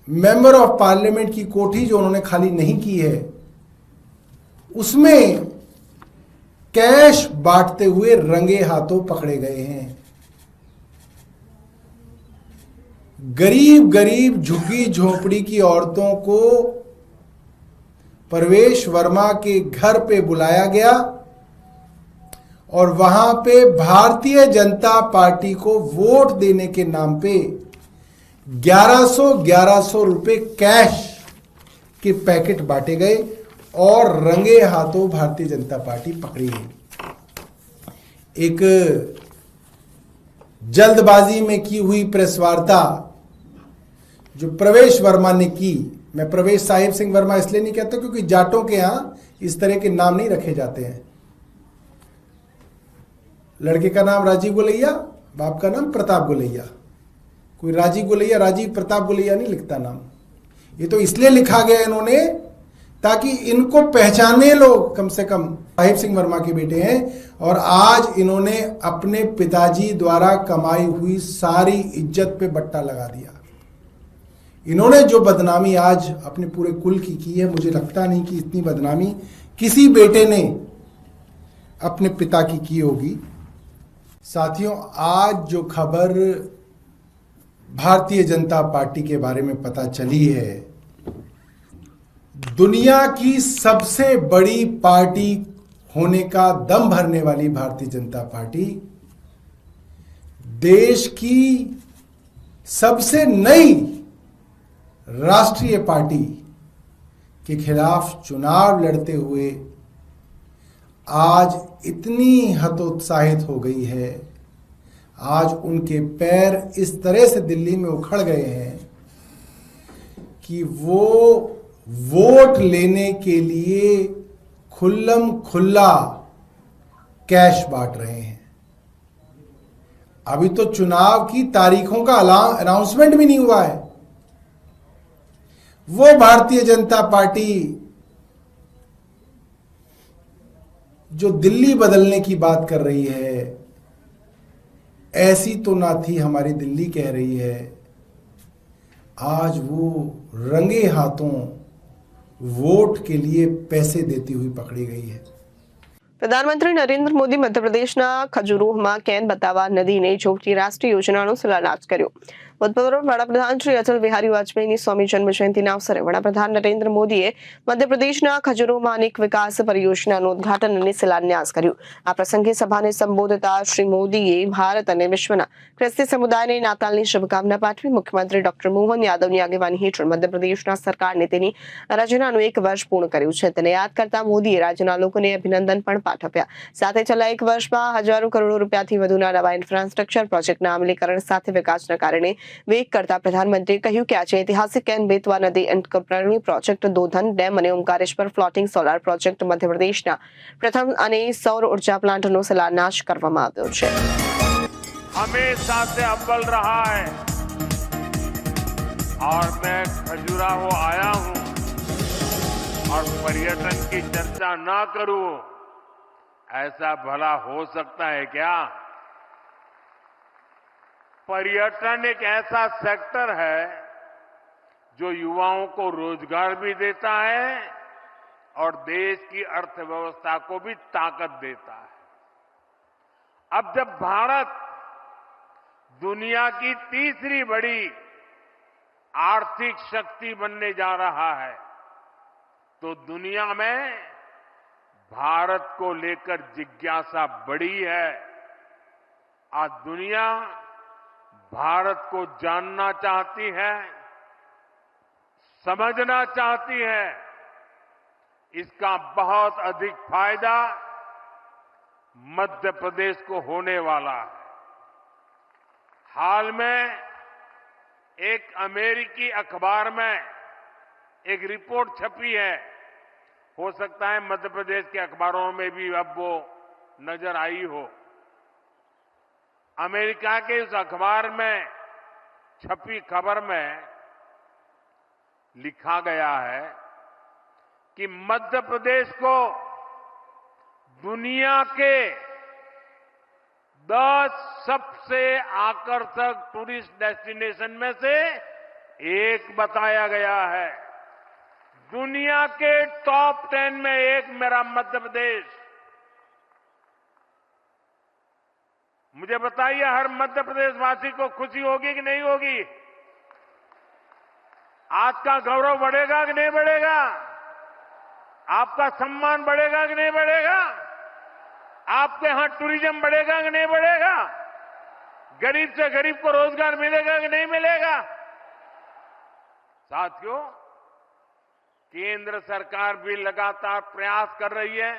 मेंबर ऑफ पार्लियामेंट की कोठी जो उन्होंने खाली नहीं की है उसमें कैश बांटते हुए रंगे हाथों पकड़े गए हैं। गरीब गरीब झुग्गी झोपड़ी की औरतों को प्रवेश वर्मा के घर पे बुलाया गया और वहां पे भारतीय जनता पार्टी को वोट देने के नाम पे 1100 रुपए कैश के पैकेट बांटे गए और रंगे हाथों भारतीय जनता पार्टी पकड़ी गई। एक जल्दबाजी में की हुई प्रेस वार्ता जो प्रवेश वर्मा ने की, मैं प्रवेश साहिब सिंह वर्मा इसलिए नहीं कहता क्योंकि जाटों के यहां इस तरह के नाम नहीं रखे जाते हैं। लड़के का नाम राजीव गोलैया, बाप का नाम प्रताप गोलैया। कोई राजीव गोलैया, राजीव प्रताप गोलैया नहीं लिखता नाम। ये तो इसलिए लिखा गया इन्होंने ताकि इनको पहचाने लोग, कम से कम साहिब सिंह वर्मा के बेटे हैं और आज इन्होंने अपने पिताजी द्वारा कमाई हुई सारी इज्जत पे बट्टा लगा दिया। इन्होंने जो बदनामी आज अपने पूरे कुल की है, मुझे लगता नहीं कि इतनी बदनामी किसी बेटे ने अपने पिता की होगी। साथियों, आज जो खबर भारतीय जनता पार्टी के बारे में पता चली है, दुनिया की सबसे बड़ी पार्टी होने का दम भरने वाली भारतीय जनता पार्टी देश की सबसे नई राष्ट्रीय पार्टी के खिलाफ चुनाव लड़ते हुए आज इतनी हतोत्साहित हो गई है, आज उनके पैर इस तरह से दिल्ली में उखड़ गए हैं कि वो वोट लेने के लिए खुल्लम खुल्ला कैश बांट रहे हैं। अभी तो चुनाव की तारीखों का अनाउंसमेंट भी नहीं हुआ है। वो भारतीय जनता पार्टी जो दिल्ली बदलने की बात कर रही है, ऐसी तो ना थी हमारी दिल्ली कह रही है, आज वो रंगे हाथों वोट के लिए पैसे देती हुई पकड़ी गई है। પ્રધાનમંત્રી નરેન્દ્ર મોદી મધ્યપ્રદેશના ખજુરોહમાં કેન બતાવા નદીને જોડતી રાષ્ટ્રીય યોજનાનો શિલાન્યાસ કર્યો। ભૂતપૂર્વ વડાપ્રધાન શ્રી અટલ બિહારી વાજપેયીની 100મી જન્મજયંતિના અવસરે વડાપ્રધાન નરેન્દ્ર મોદીએ મધ્યપ્રદેશના ખજુરોહમાં અનેક વિકાસ પરિયોજનાનું ઉદ્ઘાટન અને શિલાન્યાસ કર્યું। આ પ્રસંગે સભાને સંબોધતા શ્રી મોદીએ ભારત અને વિશ્વના ખ્રિસ્તી સમુદાયને નાતાલની શુભકામના પાઠવી। મુખ્યમંત્રી ડોક્ટર મોહન યાદવની આગેવાની હેઠળ મધ્યપ્રદેશના સરકારને તેની રચનાનું 1 વર્ષ પૂર્ણ કર્યું છે। તેને યાદ કરતા મોદીએ રાજ્યના લોકોને અભિનંદન પણ પાઠવ્યા। સાથે છેલ્લા 1 વર્ષમાં હજારો કરોડ રૂપિયાથી વધુના નવા ઇન્ફ્રાસ્ટ્રક્ચર પ્રોજેક્ટના અમલીકરણ સાથે વિકાસના કારણે વેગ કરતા પ્રધાનમંત્રીએ કહ્યું કે આજે ઐતિહાસિક કેન બેતવા નદી અંતકરણી પ્રોજેક્ટ, દોધન ડેમ અને ઓમકારેશ્વર ફ્લોટિંગ સોલાર પ્રોજેક્ટ મધ્યપ્રદેશના પ્રથમ અને સૌર ઉર્જા પ્લાન્ટનો શિલાન્યાસ કરવામાં આવ્યો છે। हमेशा से अव्वल रहा है और मैं खजुराहो आया हूं और पर्यटन की चर्चा ना करूं, ऐसा भला हो सकता है क्या? पर्यटन एक ऐसा सेक्टर है जो युवाओं को रोजगार भी देता है और देश की अर्थव्यवस्था को भी ताकत देता है। अब जब भारत दुनिया की तीसरी बड़ी आर्थिक शक्ति बनने जा रहा है, तो दुनिया में भारत को लेकर जिज्ञासा बढ़ी है। आज दुनिया भारत को जानना चाहती है, समझना चाहती है। इसका बहुत अधिक फायदा मध्य प्रदेश को होने वाला है। हाल में एक अमेरिकी अखबार में एक रिपोर्ट छपी है, हो सकता है मध्य प्रदेश के अखबारों में भी अब वो नजर आई हो। अमेरिका के उस अखबार में छपी खबर में लिखा गया है कि मध्य प्रदेश को दुनिया के 10 सबसे आकर्षक टूरिस्ट डेस्टिनेशन में से एक बताया गया है। दुनिया के टॉप 10 में एक मेरा मध्य प्रदेश। मुझे बताइए, हर मध्य प्रदेश वासी को खुशी होगी कि नहीं होगी? आज का गौरव बढ़ेगा कि नहीं बढ़ेगा? आपका सम्मान बढ़ेगा कि नहीं बढ़ेगा? आपके यहां टूरिज्म बढ़ेगा कि नहीं बढ़ेगा? गरीब से गरीब को रोजगार मिलेगा कि नहीं मिलेगा? साथियों, केंद्र सरकार भी लगातार प्रयास कर रही है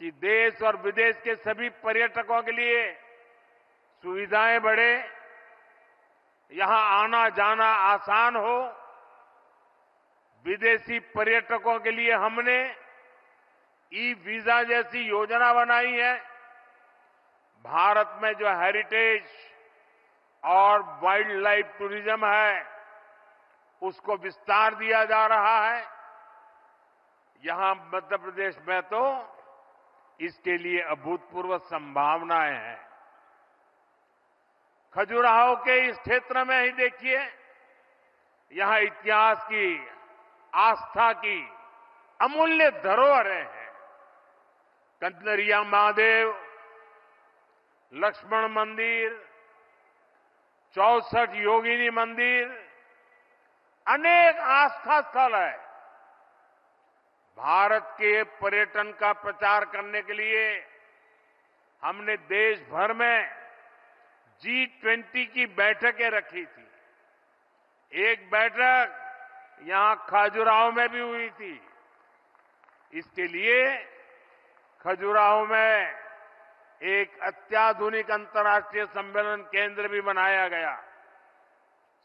कि देश और विदेश के सभी पर्यटकों के लिए सुविधाएं बढ़े, यहां आना जाना आसान हो। विदेशी पर्यटकों के लिए हमने ई वीजा जैसी योजना बनाई है। भारत में जो हेरिटेज और वाइल्ड लाइफ टूरिज्म है, उसको विस्तार दिया जा रहा है। यहां मध्य प्रदेश में तो इसके लिए अभूतपूर्व संभावनाएं हैं। खजुराहो के इस क्षेत्र में ही देखिए, यहां इतिहास की, आस्था की अमूल्य धरोहरें हैं। कंदरिया महादेव, लक्ष्मण मंदिर, 64 योगिनी मंदिर, अनेक आस्था स्थल है। भारत के पर्यटन का प्रचार करने के लिए हमने देश भर में G20 की बैठकें रखी थी। एक बैठक यहां खजुराहो में भी हुई थी। इसके लिए खजुराहो में एक अत्याधुनिक अंतर्राष्ट्रीय सम्मेलन केंद्र भी बनाया गया।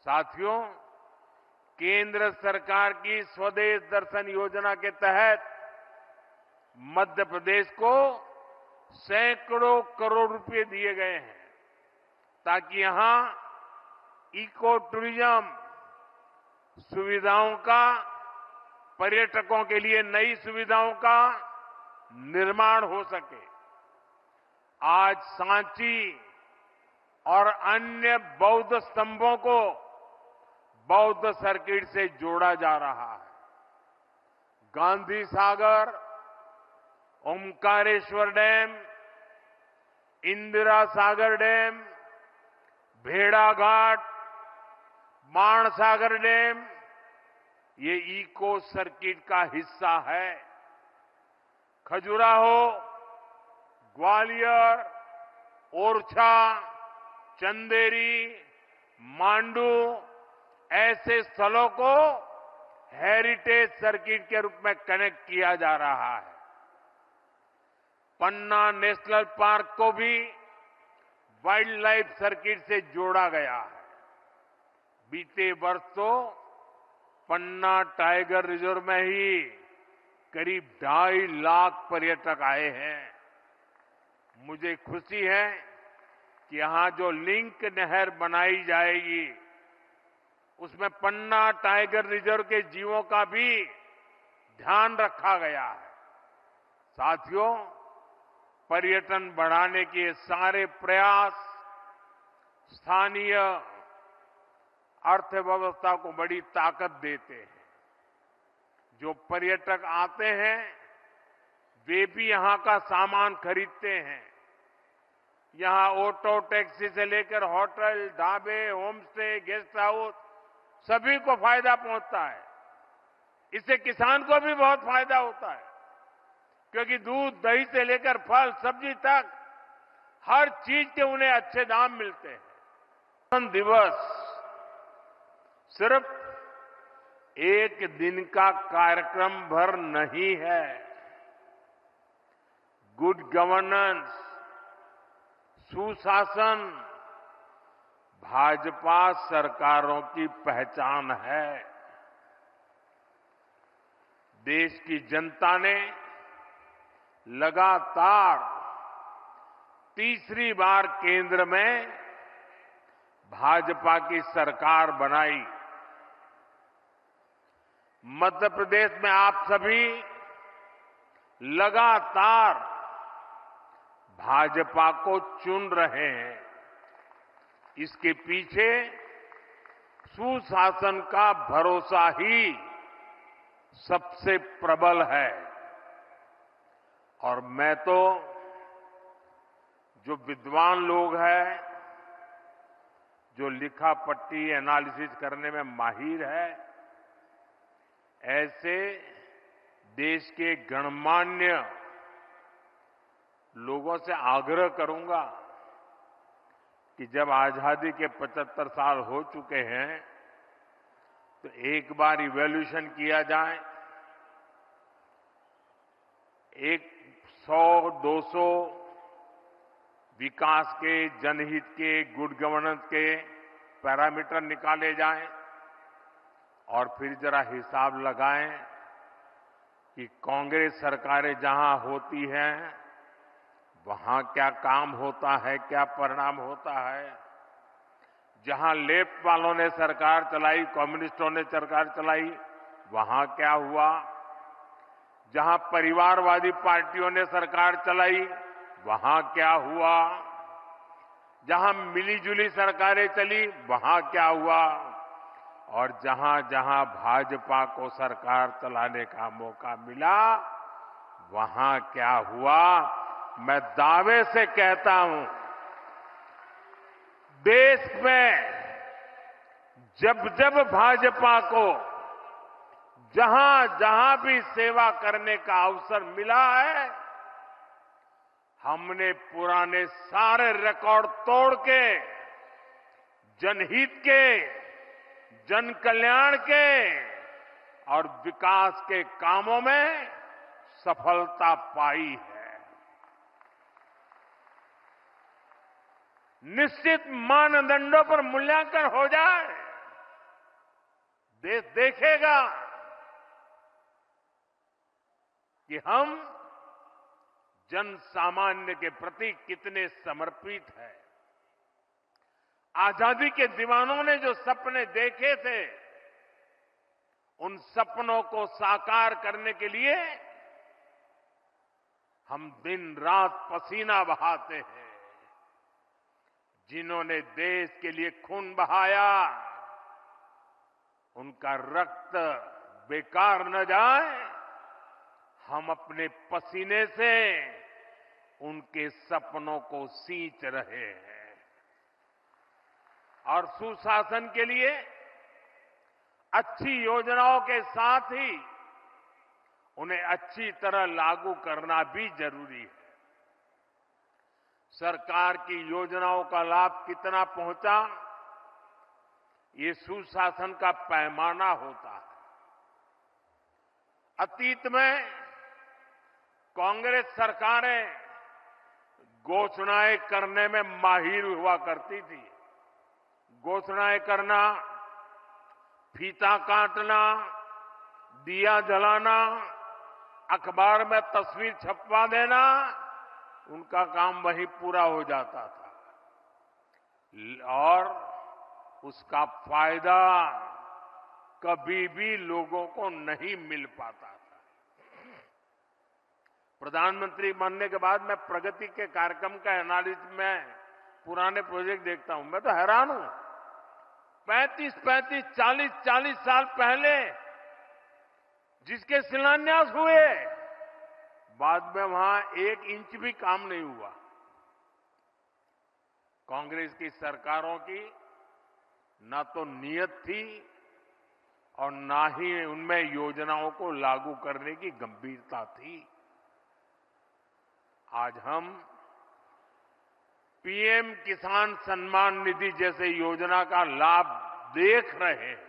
साथियों, केंद्र सरकार की स्वदेश दर्शन योजना के तहत मध्य प्रदेश को सैकड़ों करोड़ रुपए दिए गए हैं ताकि यहां इको टूरिज्म सुविधाओं का, पर्यटकों के लिए नई सुविधाओं का निर्माण हो सके। आज सांची और अन्य बौद्ध स्तंभों को बौद्ध सर्किट से जोड़ा जा रहा है। गांधी सागर, ओमकारेश्वर डैम, इंदिरा सागर डैम, भेड़ाघाट, बाणसागर डैम, ये इको सर्किट का हिस्सा है। खजुराहो, ग्वालियर, ओरछा, चंदेरी, मांडू ऐसे स्थलों को हेरिटेज सर्किट के रूप में कनेक्ट किया जा रहा है। पन्ना नेशनल पार्क को भी वाइल्ड लाइफ सर्किट से जोड़ा गया है। बीते वर्ष तो पन्ना टाइगर रिजर्व में ही करीब 2.5 लाख पर्यटक आए हैं। मुझे खुशी है कि यहां जो लिंक नहर बनाई जाएगी उसमें पन्ना टाइगर रिजर्व के जीवों का भी ध्यान रखा गया है। साथियों, पर्यटन बढ़ाने के सारे प्रयास स्थानीय अर्थव्यवस्था को बड़ी ताकत देते हैं। जो पर्यटक आते हैं वे भी यहां का सामान खरीदते हैं। यहां ऑटो टैक्सी से लेकर होटल, ढाबे, होमस्टे, गेस्ट हाउस सभी को फायदा पहुंचता है। इससे किसान को भी बहुत फायदा होता है क्योंकि दूध, दही से लेकर फल, सब्जी तक हर चीज के उन्हें अच्छे दाम मिलते हैं। दिवस सिर्फ एक दिन का कार्यक्रम भर नहीं है। गुड गवर्नेंस, सुशासन भाजपा सरकारों की पहचान है। देश की जनता ने लगातार तीसरी बार केंद्र में भाजपा की सरकार बनाई। मध्य प्रदेश में आप सभी लगातार भाजपा को चुन रहे हैं। इसके पीछे सुशासन का भरोसा ही सबसे प्रबल है। और मैं तो जो विद्वान लोग हैं, जो लिखा पट्टी एनालिसिस करने में माहिर है, ऐसे देश के गणमान्य लोगों से आग्रह करूंगा कि जब आजादी के 75 साल हो चुके हैं तो एक बार इवैल्यूएशन किया जाए। 100-200 विकास के, जनहित के, गुड गवर्नेंस के पैरामीटर निकाले जाएं और फिर जरा हिसाब लगाएं कि कांग्रेस सरकारें जहां होती हैं वहां क्या काम होता है, क्या परिणाम होता है। जहां लेफ्ट वालों ने सरकार चलाई, कम्युनिस्टों ने सरकार चलाई, वहां क्या हुआ। जहां परिवारवादी पार्टियों ने सरकार चलाई वहां क्या हुआ। जहां मिलीजुली सरकारें चली वहां क्या हुआ। और जहां जहां भाजपा को सरकार चलाने का मौका मिला वहां क्या हुआ। मैं दावे से कहता हूं, देश में जब जब भाजपा को जहां जहां भी सेवा करने का अवसर मिला है, हमने पुराने सारे रिकॉर्ड तोड़ के जनहित के जन कल्याण के और विकास के कामों में सफलता पाई है। निश्चित मानदंडों पर मूल्यांकन हो जाए, देश देखेगा कि हम जन सामान्य के प्रति कितने समर्पित हैं। आजादी के दीवानों ने जो सपने देखे थे, उन सपनों को साकार करने के लिए हम दिन रात पसीना बहाते हैं। जिन्होंने देश के लिए खून बहाया, उनका रक्त बेकार न जाए, हम अपने पसीने से उनके सपनों को सींच रहे हैं। और सुशासन के लिए अच्छी योजनाओं के साथ ही उन्हें अच्छी तरह लागू करना भी जरूरी है। सरकार की योजनाओं का लाभ कितना पहुंचा, ये सुशासन का पैमाना होता है। अतीत में कांग्रेस सरकारें घोषणाएं करने में माहिर हुआ करती थी। घोषणाएं करना, फीता काटना, दिया जलाना, अखबार में तस्वीर छपवा देना, उनका काम वहीं पूरा हो जाता था और उसका फायदा कभी भी लोगों को नहीं मिल पाता था। प्रधानमंत्री बनने के बाद मैं प्रगति के कार्यक्रम का एनालिसिस में पुराने प्रोजेक्ट देखता हूं, मैं तो हैरान हूं। 35, 40 साल पहले जिसके शिलान्यास हुए, बाद में वहां 1 इंच भी काम नहीं हुआ। कांग्रेस की सरकारों की ना तो नीयत थी और ना ही उनमें योजनाओं को लागू करने की गंभीरता थी। आज हम पीएम किसान सम्मान निधि जैसे योजना का लाभ देख रहे हैं।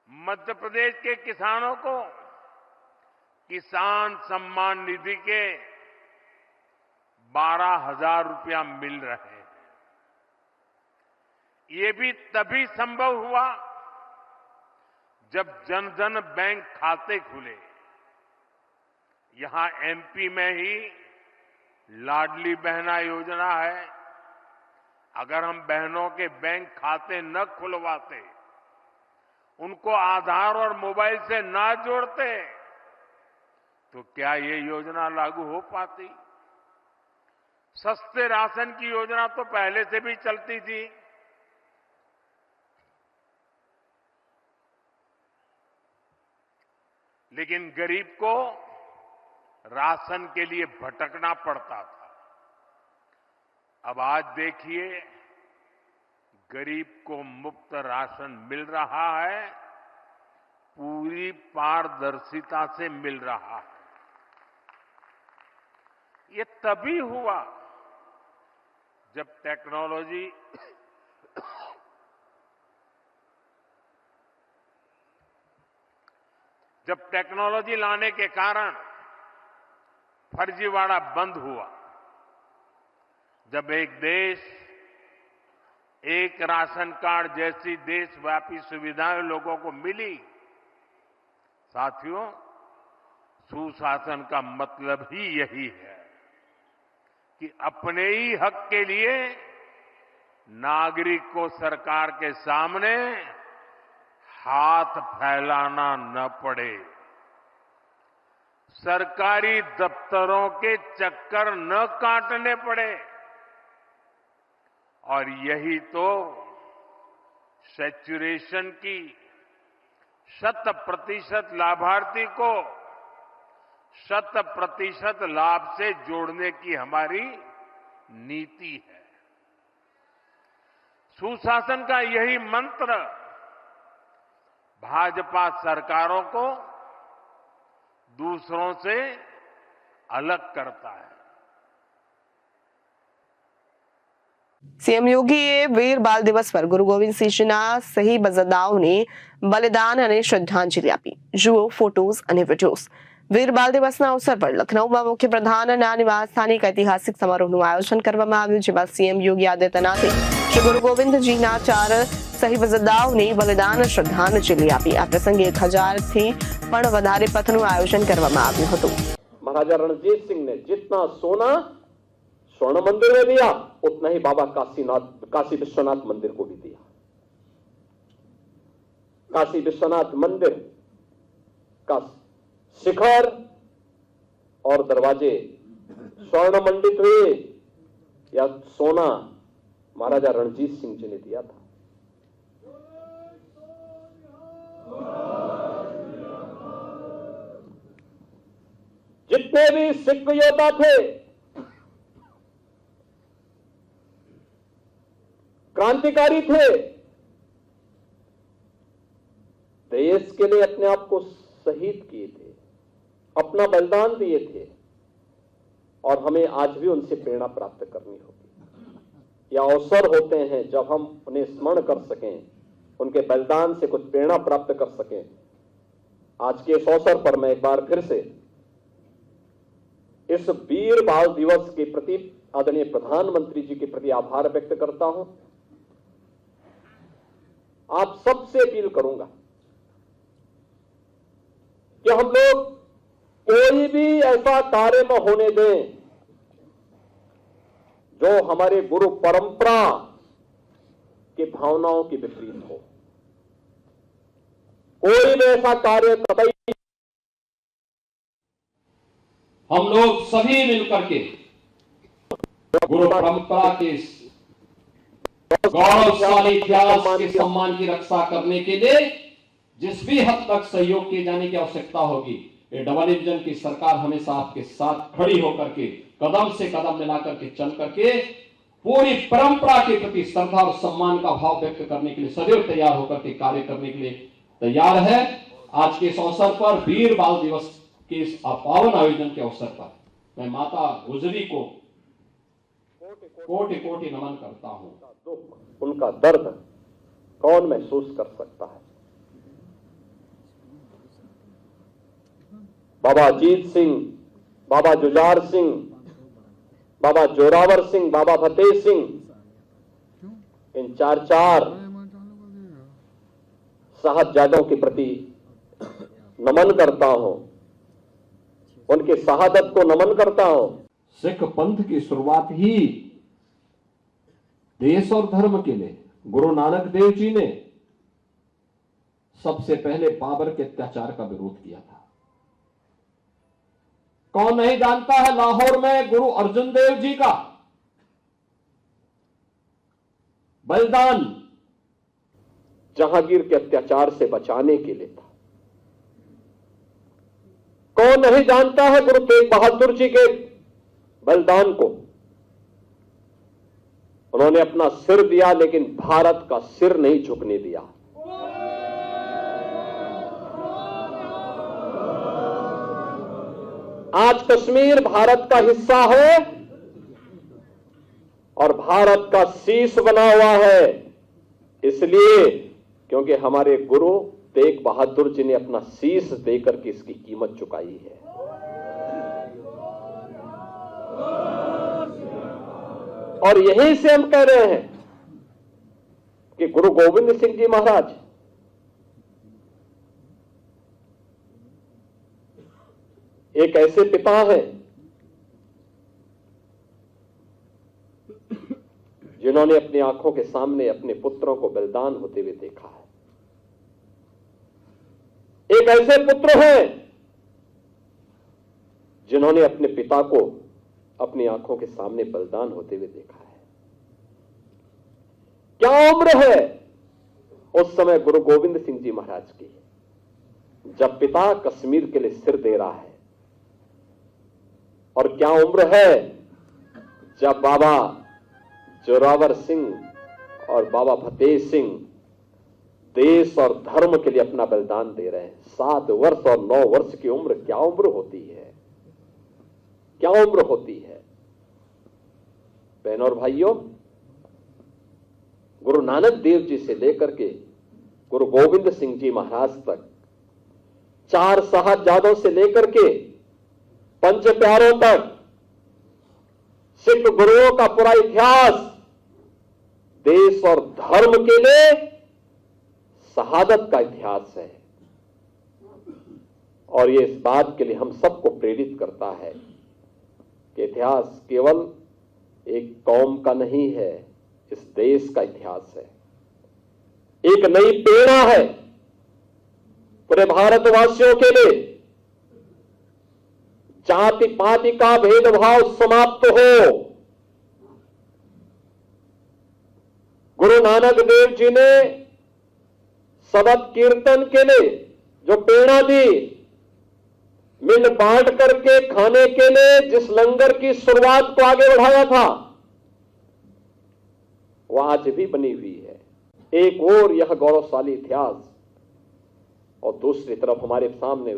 मध्य प्रदेश के किसानों को किसान सम्मान निधि के 12,000 रुपया मिल रहे हैं। ये भी तभी संभव हुआ जब जन धन बैंक खाते खुले। यहां एमपी में ही लाडली बहना योजना है। अगर हम बहनों के बैंक खाते न खुलवाते, उनको आधार और मोबाइल से ना जोड़ते, तो क्या ये योजना लागू हो पाती? सस्ते राशन की योजना तो पहले से भी चलती थी। लेकिन गरीब को राशन के लिए भटकना पड़ता था। अब आज देखिए, गरीब को मुफ्त राशन मिल रहा है, पूरी पारदर्शिता से मिल रहा है। ये तभी हुआ जब टेक्नोलॉजी लाने के कारण फर्जीवाड़ा बंद हुआ। जब एक देश एक राशन कार्ड जैसी देशव्यापी सुविधाएं लोगों को मिली, साथियों, सुशासन का मतलब ही यही है कि अपने ही हक के लिए नागरिक को सरकार के सामने हाथ फैलाना न पड़े, सरकारी दफ्तरों के चक्कर न काटने पड़े। और यही तो सैचुरेशन की 100% लाभार्थी को 100% लाभ से जोड़ने की हमारी नीति है। सुशासन का यही मंत्र भाजपा सरकारों को दूसरों से अलग करता है। સીએમ યોગીએ વીર બાલ દિવસ પર ગુરુ ગોવિંદ સિંહજીના શહીબજાદાઓને બલિદાન અને શ્રદ્ધાંજલિ આપી. જુઓ ફોટોઝ અને વિડીયોઝ. વીર બાલ દિવસના અવસર પર લખનૌમાં મુખ્યપ્રધાનના નિવાસસ્થાને એક ઐતિહાસિક સમારોહનું આયોજન કરવામાં આવ્યું, જેમાં સીએમ યોગી આદિત્યનાથે શ્રી ગુરુ ગોવિંદજીના 4 શહીબજાદાઓને બલિદાન શ્રદ્ધાંજલિ આપી. આ પ્રસંગે 1000થી પણ વધારે પથનું આયોજન કરવામાં આવ્યું હતું. महाराजा रणजीत सिंह ने जितना सोना स्वर्ण मंदिर में दिया उतना ही बाबा काशी विश्वनाथ मंदिर को भी दिया. काशी विश्वनाथ मंदिर का शिखर और दरवाजे स्वर्ण मंडित हुए या सोना महाराजा रणजीत सिंह जी ने दिया था. जितने भी सिख योद्धा थे, क्रांतिकारी थे, देश के लिए अपने आप को शहीद किए थे, अपना बलिदान दिए थे और हमें आज भी उनसे प्रेरणा प्राप्त करनी होगी. यह अवसर होते हैं जब हम उन्हें स्मरण कर सकें, उनके बलिदान से कुछ प्रेरणा प्राप्त कर सकें. आज के इस अवसर पर मैं एक बार फिर से इस वीर बाल दिवस के प्रति आदरणीय प्रधानमंत्री जी के प्रति आभार व्यक्त करता हूं. आप सबसे अपील करूंगा कि हम लोग कोई भी ऐसा कार्य न होने दें जो हमारे गुरु परंपरा की भावनाओं के विपरीत हो. कोई भी ऐसा कार्य कतई हम लोग सभी मिलकर के गुरु परंपरा के गौरवशाली इतिहास के सम्मान की रक्षा करने के लिए जिस भी हद तक सहयोग किए जाने की आवश्यकता होगी, ये डबल इंजन की सरकार हमेशा आपके साथ खड़ी होकर के कदम से कदम मिलाकर के चल करके पूरी परंपरा के प्रति श्रद्धा और सम्मान का भाव व्यक्त करने के लिए सदैव तैयार होकर के कार्य करने के लिए तैयार है. आज के इस अवसर पर वीर बाल दिवस के इस पावन आयोजन के अवसर पर मैं माता गुजरी को कोटि कोटि नमन करता हूं. दुख, उनका दर्द कौन महसूस कर सकता है. बाबा अजीत सिंह, बाबा जुझार सिंह, बाबा जोरावर सिंह, बाबा फतेह सिंह, इन 4 साहबजादों के प्रति नमन करता हूं, उनके शहादत को नमन करता हूं. सिख पंथ की शुरुआत ही देश और धर्म के लिए गुरु नानक देव जी ने सबसे पहले बाबर के अत्याचार का विरोध किया था. कौन नहीं जानता है लाहौर में गुरु अर्जुन देव जी का बलिदान जहांगीर के अत्याचार से बचाने के लिए था. कौन नहीं जानता है गुरु तेग बहादुर जी के बलिदान को. उन्होंने अपना सिर दिया लेकिन भारत का सिर नहीं झुकने दिया. आज कश्मीर भारत का हिस्सा है और भारत का शीश बना हुआ है, इसलिए क्योंकि हमारे गुरु तेग बहादुर जी ने अपना शीश देकर के इसकी कीमत चुकाई है. और यहीं से हम कह रहे हैं कि गुरु गोविंद सिंह जी महाराज एक ऐसे पिता हैं जिन्होंने अपनी आंखों के सामने अपने पुत्रों को बलिदान होते हुए देखा है. एक ऐसे पुत्र हैं जिन्होंने अपने पिता को अपनी आंखों के सामने बलिदान होते हुए देखा है. क्या उम्र है उस समय गुरु गोविंद सिंह जी महाराज की, जब पिता कश्मीर के लिए सिर दे रहा है, और क्या उम्र है जब बाबा जोरावर सिंह और बाबा फतेह सिंह देश और धर्म के लिए अपना बलिदान दे रहे हैं. 7 वर्ष और 9 वर्ष की उम्र क्या उम्र होती है, क्या उम्र होती है. बहनों और भाइयों, गुरु नानक देव जी से लेकर के गुरु गोविंद सिंह जी महाराज तक, 4 साहबजादों से लेकर के 5 प्यारों तक सिख गुरुओं का पूरा इतिहास देश और धर्म के लिए शहादत का इतिहास है। और ये इस बात के लिए हम सबको प्रेरित करता है कि इतिहास केवल एक कौम का नहीं है, इस देश का इतिहास है। एक नई प्रेरणा है पूरे भारतवासियों के लिए। जाति पाति का भेदभाव समाप्त हो। गुरु नानक देव जी ने शबद कीर्तन के लिए जो प्रेरणा दी, मिल बांट करके खाने के लिए जिस लंगर की शुरुआत को आगे बढ़ाया था, वह आज भी बनी हुई है। एक और यह गौरवशाली इतिहास, और दूसरी तरफ हमारे सामने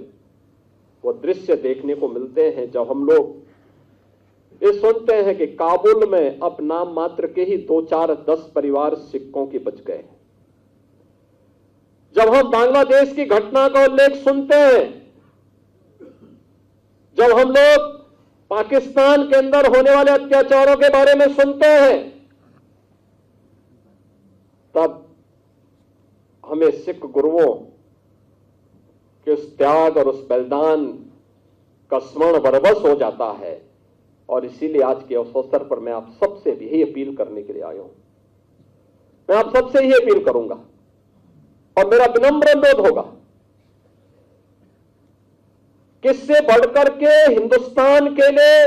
वो दृश्य देखने को मिलते हैं जब हम लोग ये सुनते हैं कि काबुल में अब नाम मात्र के ही 2, 4, 10 परिवार सिखों के बच गए। जब हम बांग्लादेश की घटना का उल्लेख सुनते हैं, जब हम लोग पाकिस्तान के अंदर होने वाले अत्याचारों के बारे में सुनते हैं, तब हमें सिख गुरुओं के उस त्याग और उस बलिदान का स्मरण बरबस हो जाता है। और इसीलिए आज के उस अवसर पर मैं आप सबसे भी यही अपील करने के लिए आया हूं। मैं आप सबसे यही अपील करूंगा और मेरा विनम्र अनुरोध होगा, किससे बढ़कर के हिंदुस्तान के लिए,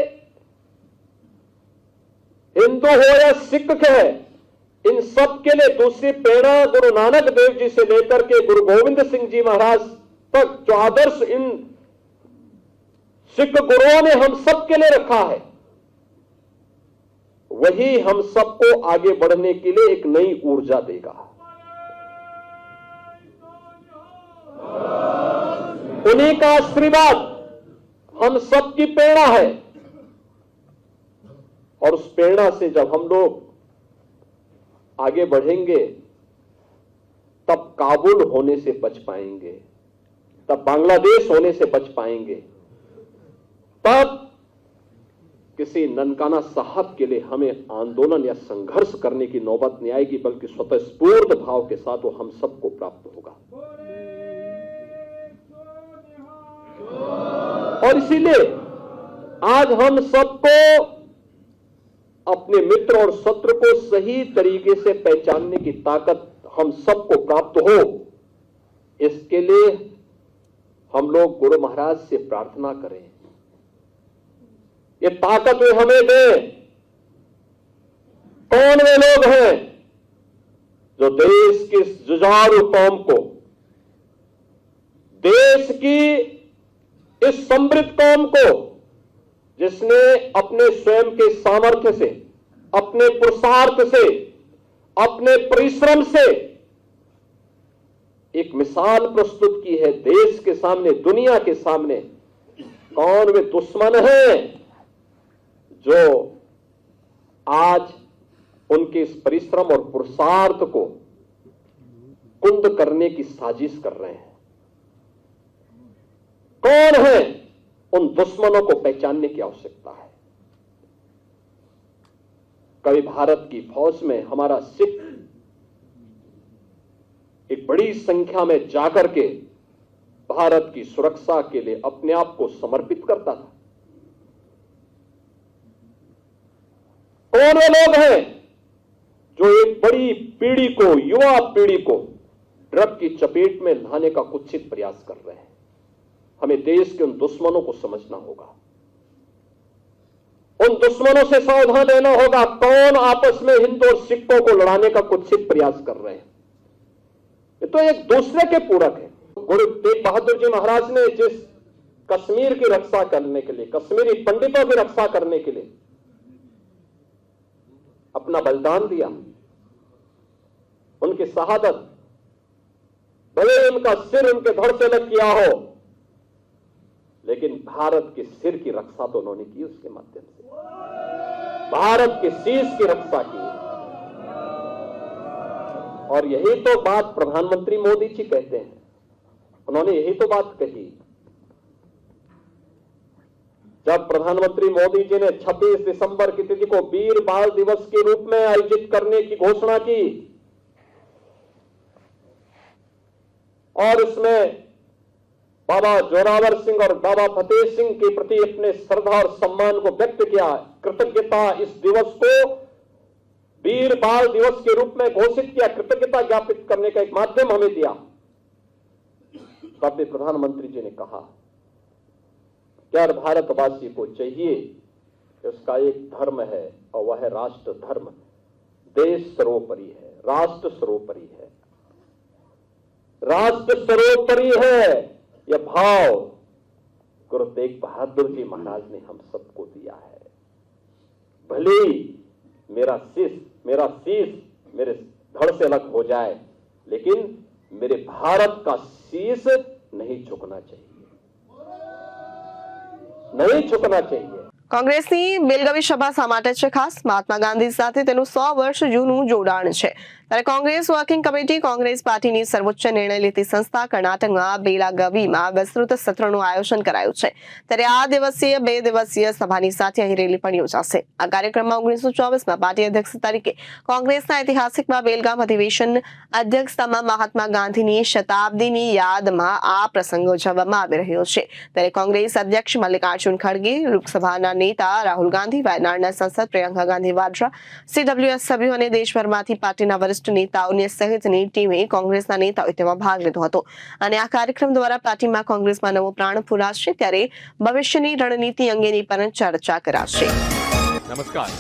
हिंदू हो या सिख है, इन सब के लिए दूसरी प्रेरणा गुरु नानक देव जी से लेकर के गुरु गोविंद सिंह जी महाराज तक जो आदर्श इन सिख गुरुओं ने हम सब के लिए रखा है, वही हम सबको आगे बढ़ने के लिए एक नई ऊर्जा देगा। उन्हीं का आशीर्वाद हम सबकी प्रेरणा है, और उस प्रेरणा से जब हम लोग आगे बढ़ेंगे, तब काबुल होने से बच पाएंगे, तब बांग्लादेश होने से बच पाएंगे, तब किसी ननकाना साहब के लिए हमें आंदोलन या संघर्ष करने की नौबत नहीं आएगी, बल्कि स्वतःस्फूर्त भाव के साथ वो हम सबको प्राप्त होगा। और इसीलिए आज हम सबको अपने मित्र और शत्रु को सही तरीके से पहचानने की ताकत हम सबको प्राप्त हो, इसके लिए हम लोग गुरु महाराज से प्रार्थना करें, ये ताकत वे हमें दें। कौन वे लोग हैं जो देश की जुझारू कौम को, देश की इस समृद्ध कौम को, जिसने अपने स्वयं के सामर्थ्य से, अपने पुरुषार्थ से, अपने परिश्रम से एक मिसाल प्रस्तुत की है देश के सामने, दुनिया के सामने। कौन वे दुश्मन हैं जो आज उनके इस परिश्रम और पुरुषार्थ को कुंद करने की साजिश कर रहे हैं? कौन है? उन दुश्मनों को पहचानने की आवश्यकता है। कभी भारत की फौज में हमारा सिख एक बड़ी संख्या में जाकर के भारत की सुरक्षा के लिए अपने आप को समर्पित करता था। कौन वो लोग हैं जो एक बड़ी पीढ़ी को, युवा पीढ़ी को ड्रग की चपेट में लाने का कुत्सित प्रयास कर रहे हैं? हमें देश के उन दुश्मनों को समझना होगा, उन दुश्मनों से सावधान रहना होगा। कौन आपस में हिंदू और सिखों को लड़ाने का कुत्सित प्रयास कर रहे हैं? ये तो एक दूसरे के पूरक है। गुरु तेग बहादुर जी महाराज ने जिस कश्मीर की रक्षा करने के लिए, कश्मीरी पंडितों की रक्षा करने के लिए अपना बलिदान दिया, उनकी शहादत, भले उनका सिर उनके धड़ से लग किया हो, लेकिन भारत के सिर की रक्षा तो उन्होंने की। उसके माध्यम से भारत के शीश की रक्षा की। और यही तो बात प्रधानमंत्री मोदी जी कहते हैं, उन्होंने यही तो बात कही जब प्रधानमंत्री मोदी जी ने 26 दिसंबर की तिथि को वीर बाल दिवस के रूप में आयोजित करने की घोषणा की और इसमें बाबा जोरावर सिंह और बाबा फतेह सिंह के प्रति अपने श्रद्धा और सम्मान को व्यक्त किया। कृतज्ञता इस दिवस को वीर बाल दिवस के रूप में घोषित किया, कृतज्ञता ज्ञापित करने का एक माध्यम हमें दिया। तब भी प्रधानमंत्री जी ने कहा कि हर भारतवासी को चाहिए कि उसका एक धर्म है और वह है राष्ट्र धर्म। देश सर्वोपरि है, राष्ट्र सर्वोपरि है, राष्ट्र सर्वोपरि है। यह भाव गुरु तेग बहादुर जी महाराज ने हम सबको दिया है। भले ही मेरा शीश मेरे धड़ से अलग हो जाए, लेकिन मेरे भारत का शीश नहीं झुकना चाहिए, नहीं झुकना चाहिए। કોંગ્રેસની બેલગાવી સભા શા માટે છે ખાસ? મહાત્મા ગાંધી સાથે તેનું 100 વર્ષ જૂનું જોડાણ છે। ત્યારે કોંગ્રેસ વર્કિંગ કમિટી કોંગ્રેસ પાર્ટીની સર્વોચ્ચ નિર્ણય લેતી સંસ્થા કર્ણાટકમાં બેલાગાવીમાં વિસ્તૃત સત્રનું આયોજન કરાયું છે। ત્યારે આ દિવસીય 2 દિવસીય સભાની સાથે અહીં રેલી પણ યોજાશે। આ કાર્યક્રમમાં 1924માં પાર્ટી અધ્યક્ષ તરીકે કોંગ્રેસના ઐતિહાસિકમાં બેલગામ અધિવેશન અધ્યક્ષતામાં મહાત્મા ગાંધીની શતાબ્દીની યાદમાં આ પ્રસંગ ઉજવવામાં આવી રહ્યો છે। ત્યારે કોંગ્રેસ અધ્યક્ષ મલ્લિકાર્જુન ખડગે, લોકસભાના नेता राहुल गांधी, वायनाडના सांसद प्रियंका गांधी वाड्रा, CWS सभ्यो અને દેશભરમાંથી પાર્ટીના વરિષ્ઠ નેતાઓની સહિતની ટીમે કોંગ્રેસના નેતાઓએ તેમાં ભાગ લીધો હતો અને આ કાર્યક્રમ દ્વારા પાર્ટીમાં કોંગ્રેસમાં નવો प्राण ફૂલાશે। ત્યારે ભવિષ્યની રણનીતિ અંગેની પણ ચર્ચા કરાશે। नमस्कार,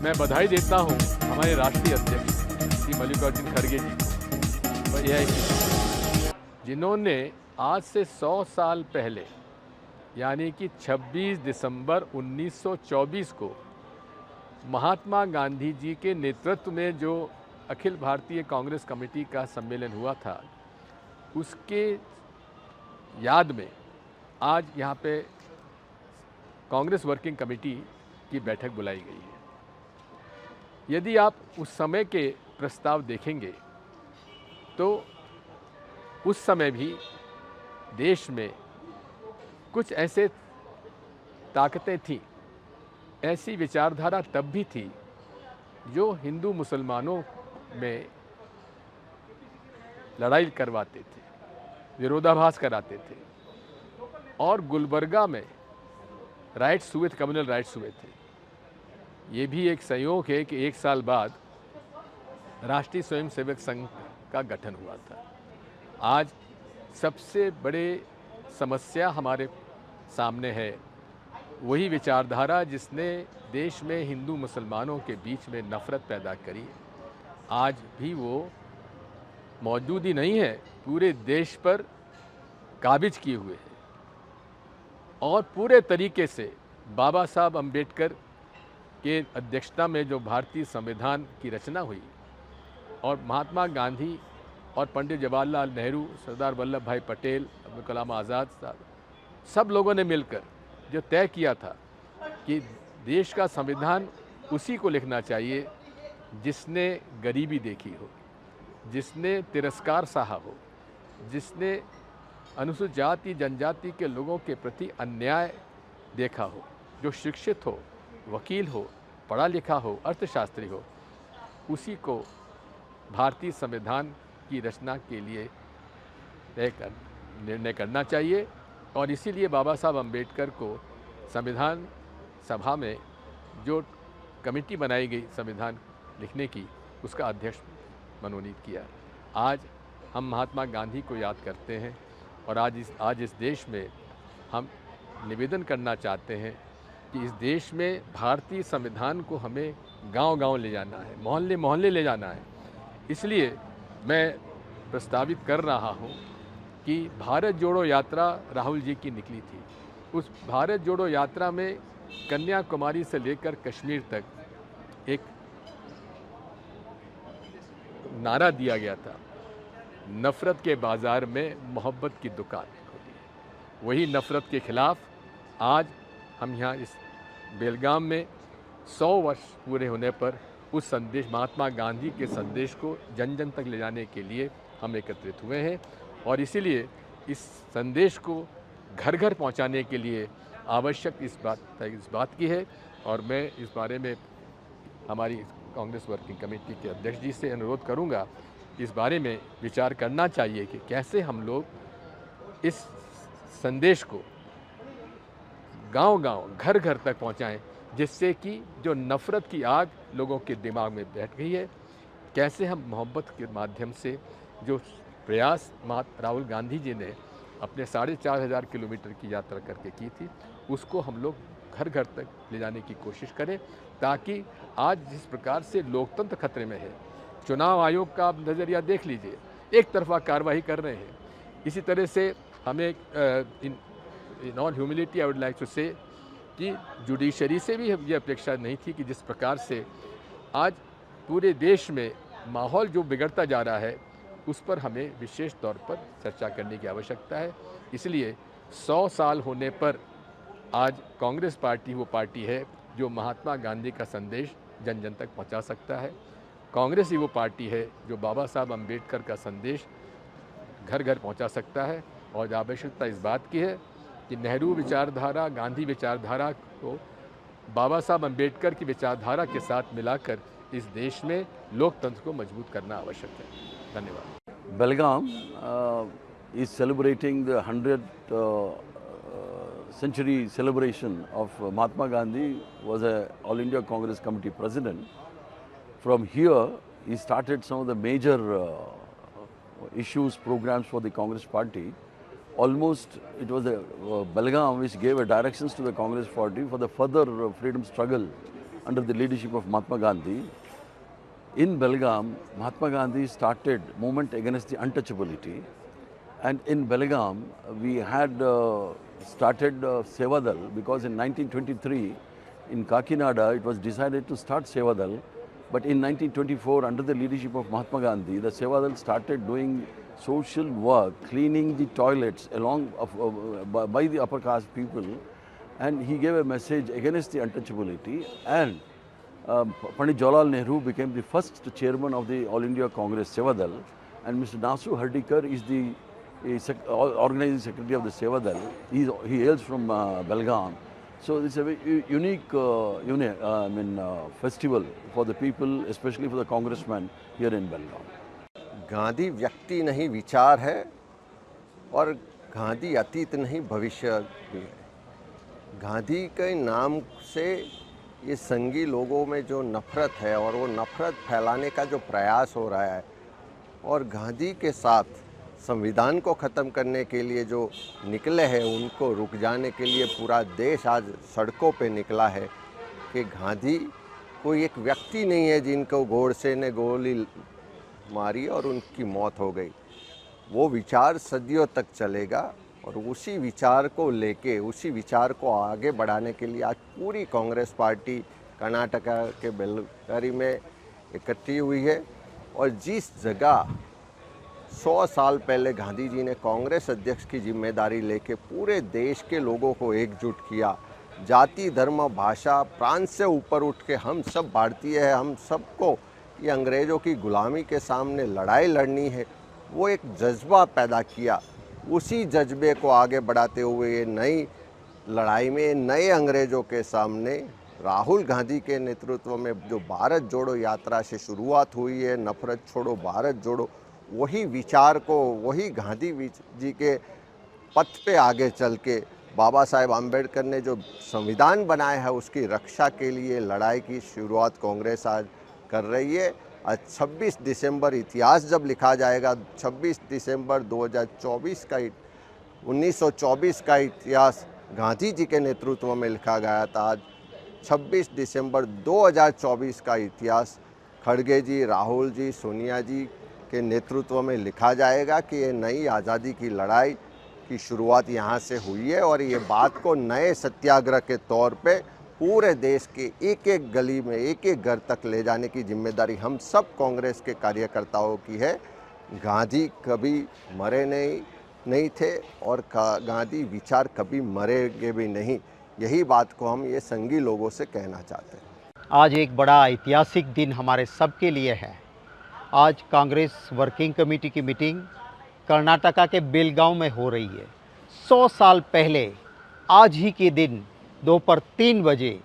मैं बधाई देता हूं हमारे राष्ट्रीय अध्यक्ष श्री मल्लिकार्जुन खड़गे जी को, जिन्होंने आज से 100 साल पहले यानी कि 26 दिसंबर 1924 को महात्मा गांधी जी के नेतृत्व में जो अखिल भारतीय कांग्रेस कमेटी का सम्मेलन हुआ था, उसके याद में आज यहाँ पे कांग्रेस वर्किंग कमेटी की बैठक बुलाई गई है। यदि आप उस समय के प्रस्ताव देखेंगे तो उस समय भी देश में कुछ ऐसे ताकतें थीं, ऐसी विचारधारा तब भी थी जो हिंदू मुसलमानों में लड़ाई करवाते थे, विरोधाभास कराते थे और गुलबर्गा में राइट्स हुए थे, कम्युनल राइट्स हुए थे। ये भी एक संयोग है कि 1 साल बाद राष्ट्रीय स्वयंसेवक संघ का गठन हुआ था। आज सबसे बड़े समस्या हमारे सामने है वही विचारधारा जिसने देश में हिंदू मुसलमानों के बीच में नफरत पैदा करी। आज भी वो मौजूद ही नहीं है, पूरे देश पर काबिज किए हुए है और पूरे तरीके से बाबा साहब अम्बेडकर के अध्यक्षता में जो भारतीय संविधान की रचना हुई और महात्मा गांधी और पंडित जवाहरलाल नेहरू, सरदार वल्लभ भाई पटेल, अब्दुल कलाम आज़ाद साहब, सब लोगों ने मिलकर जो तय किया था कि देश का संविधान उसी को लिखना चाहिए जिसने गरीबी देखी हो, जिसने तिरस्कार सहा हो, जिसने अनुसूचित जाति जनजाति के लोगों के प्रति अन्याय देखा हो, जो शिक्षित हो, वकील हो, पढ़ा लिखा हो, अर्थशास्त्री हो, उसी को भारतीय संविधान की रचना के लिए निर्णय करना चाहिए। और इसीलिए बाबा साहब अम्बेडकर को संविधान सभा में जो कमेटी बनाई गई संविधान लिखने की, उसका अध्यक्ष मनोनीत किया। आज हम महात्मा गांधी को याद करते हैं और आज इस देश में हम निवेदन करना चाहते हैं कि इस देश में भारतीय संविधान को हमें गांव-गांव ले जाना है, मोहल्ले-मोहल्ले ले जाना है। इसलिए मैं प्रस्तावित कर रहा हूं कि भारत जोड़ो यात्रा राहुल जी की निकली थी। उस भारत जोड़ो यात्रा में कन्याकुमारी से लेकर कश्मीर तक एक नारा दिया गया था, नफ़रत के बाज़ार में मोहब्बत की दुकान खोली। वही नफ़रत के ख़िलाफ़ आज हम यहाँ इस बेलगाम में 100 वर्ष पूरे होने पर उस संदेश महात्मा गांधी के संदेश को जन जन तक ले जाने के लिए हम एकत्रित हुए हैं और इसीलिए इस संदेश को घर घर पहुंचाने के लिए आवश्यक इस बात की है और मैं इस बारे में हमारी कांग्रेस वर्किंग कमेटी के अध्यक्ष जी से अनुरोध करूंगा इस बारे में विचार करना चाहिए कि कैसे हम लोग इस संदेश को गांव-गांव घर-घर तक पहुंचाएं जिससे कि जो नफ़रत की आग लोगों के दिमाग में बैठ गई है कैसे हम मोहब्बत के माध्यम से जो प्रयास राहुल गांधी जी ने अपने 4,500 किलोमीटर की यात्रा करके की थी उसको हम लोग घर घर तक ले जाने की कोशिश करें ताकि आज जिस प्रकार से लोकतंत्र खतरे में है चुनाव आयोग का आप नज़रिया देख लीजिए एक तरफा कार्रवाई कर रहे हैं इसी तरह से हमें in all humility I would like to say कि जुडिशरी से भी ये अपेक्षा नहीं थी कि जिस प्रकार से आज पूरे देश में माहौल जो बिगड़ता जा रहा है उस पर हमें विशेष तौर पर चर्चा करने की आवश्यकता है इसलिए 100 साल होने पर आज कांग्रेस पार्टी वो पार्टी है जो महात्मा गांधी का संदेश जन जन तक पहुंचा सकता है कांग्रेस ही वो पार्टी है जो बाबा साहब अम्बेडकर का संदेश घर घर पहुंचा सकता है और आवश्यकता इस बात की है कि नेहरू विचारधारा गांधी विचारधारा को बाबा साहब अम्बेडकर की विचारधारा के साथ मिलाकर इस देश में लोकतंत्र को मजबूत करना आवश्यक है धन्यवाद। Belgaum is celebrating the 100th century celebration of Mahatma Gandhi. Was a All India Congress Committee president. From here, he started some of the major issues, programs for the Congress party. Almost it was the Belgaum which gave a directions to the Congress party for the further freedom struggle under the leadership of Mahatma Gandhi. In Belgaum, Mahatma Gandhi started movement against the untouchability, and in Belgaum we had started Sevadal because in 1923 in Kakinada it was decided to start Sevadal, but in 1924 under the leadership of Mahatma Gandhi, the Sevadal started doing social work, cleaning the toilets along by the upper caste people, and he gave a message against the untouchability. And Pandit Jawaharlal Nehru became the first chairman of the All India Congress Sevadal, and Mr. Nasu Hardikar is the organizing secretary of the Sevadal. He hails from Belgaum. So it's a very unique festival for the people, especially for the congressmen here in Belgaum. Gandhi व्यक्ति नहीं विचार है और गांधी अतीत नहीं भविष्य भी है। गांधी के नाम से ये संघी लोगों में जो नफ़रत है और वो नफ़रत फैलाने का जो प्रयास हो रहा है और गांधी के साथ संविधान को ख़त्म करने के लिए जो निकले हैं उनको रुक जाने के लिए पूरा देश आज सड़कों पे निकला है कि गांधी कोई एक व्यक्ति नहीं है जिनको गोडसे ने गोली मारी और उनकी मौत हो गई। वो विचार सदियों तक चलेगा और उसी विचार को लेके उसी विचार को आगे बढ़ाने के लिए आज पूरी कांग्रेस पार्टी कर्नाटका के बेलगारी में इकट्ठी हुई है। और जिस जगह 100 साल पहले गांधी जी ने कांग्रेस अध्यक्ष की जिम्मेदारी लेके पूरे देश के लोगों को एकजुट किया, जाति धर्म भाषा प्रांत से ऊपर उठ के हम सब भारतीय हैं, हम सबको ये अंग्रेज़ों की गुलामी के सामने लड़ाई लड़नी है, वो एक जज्बा पैदा किया। उसी जज्बे को आगे बढ़ाते हुए ये नई लड़ाई में नए अंग्रेज़ों के सामने राहुल गांधी के नेतृत्व में जो भारत जोड़ो यात्रा से शुरुआत हुई है, नफ़रत छोड़ो भारत जोड़ो, वही विचार को वही गांधी जी के पथ पे आगे चल के बाबा साहेब आम्बेडकर ने जो संविधान बनाया है उसकी रक्षा के लिए लड़ाई की शुरुआत कांग्रेस आज कर रही है। आज 26 दिसंबर इतिहास जब लिखा जाएगा, 26 दिसंबर 2024 का 1924 का इतिहास गांधी जी के नेतृत्व में लिखा गया था। आज 26 दिसंबर 2024 का इतिहास खड़गे जी, राहुल जी, सोनिया जी के नेतृत्व में लिखा जाएगा कि ये नई आज़ादी की लड़ाई की शुरुआत यहाँ से हुई है और ये बात को नए सत्याग्रह के तौर पे पूरे देश के एक एक गली में एक एक घर तक ले जाने की जिम्मेदारी हम सब कांग्रेस के कार्यकर्ताओं की है। गांधी कभी मरे नहीं थे और गांधी विचार कभी मरेंगे भी नहीं। यही बात को हम ये संघी लोगों से कहना चाहते हैं। आज एक बड़ा ऐतिहासिक दिन हमारे सबके लिए है। आज कांग्रेस वर्किंग कमेटी की मीटिंग कर्नाटका के बेलगांव में हो रही है। 100 साल पहले आज ही के दिन दोपहर 3 बजे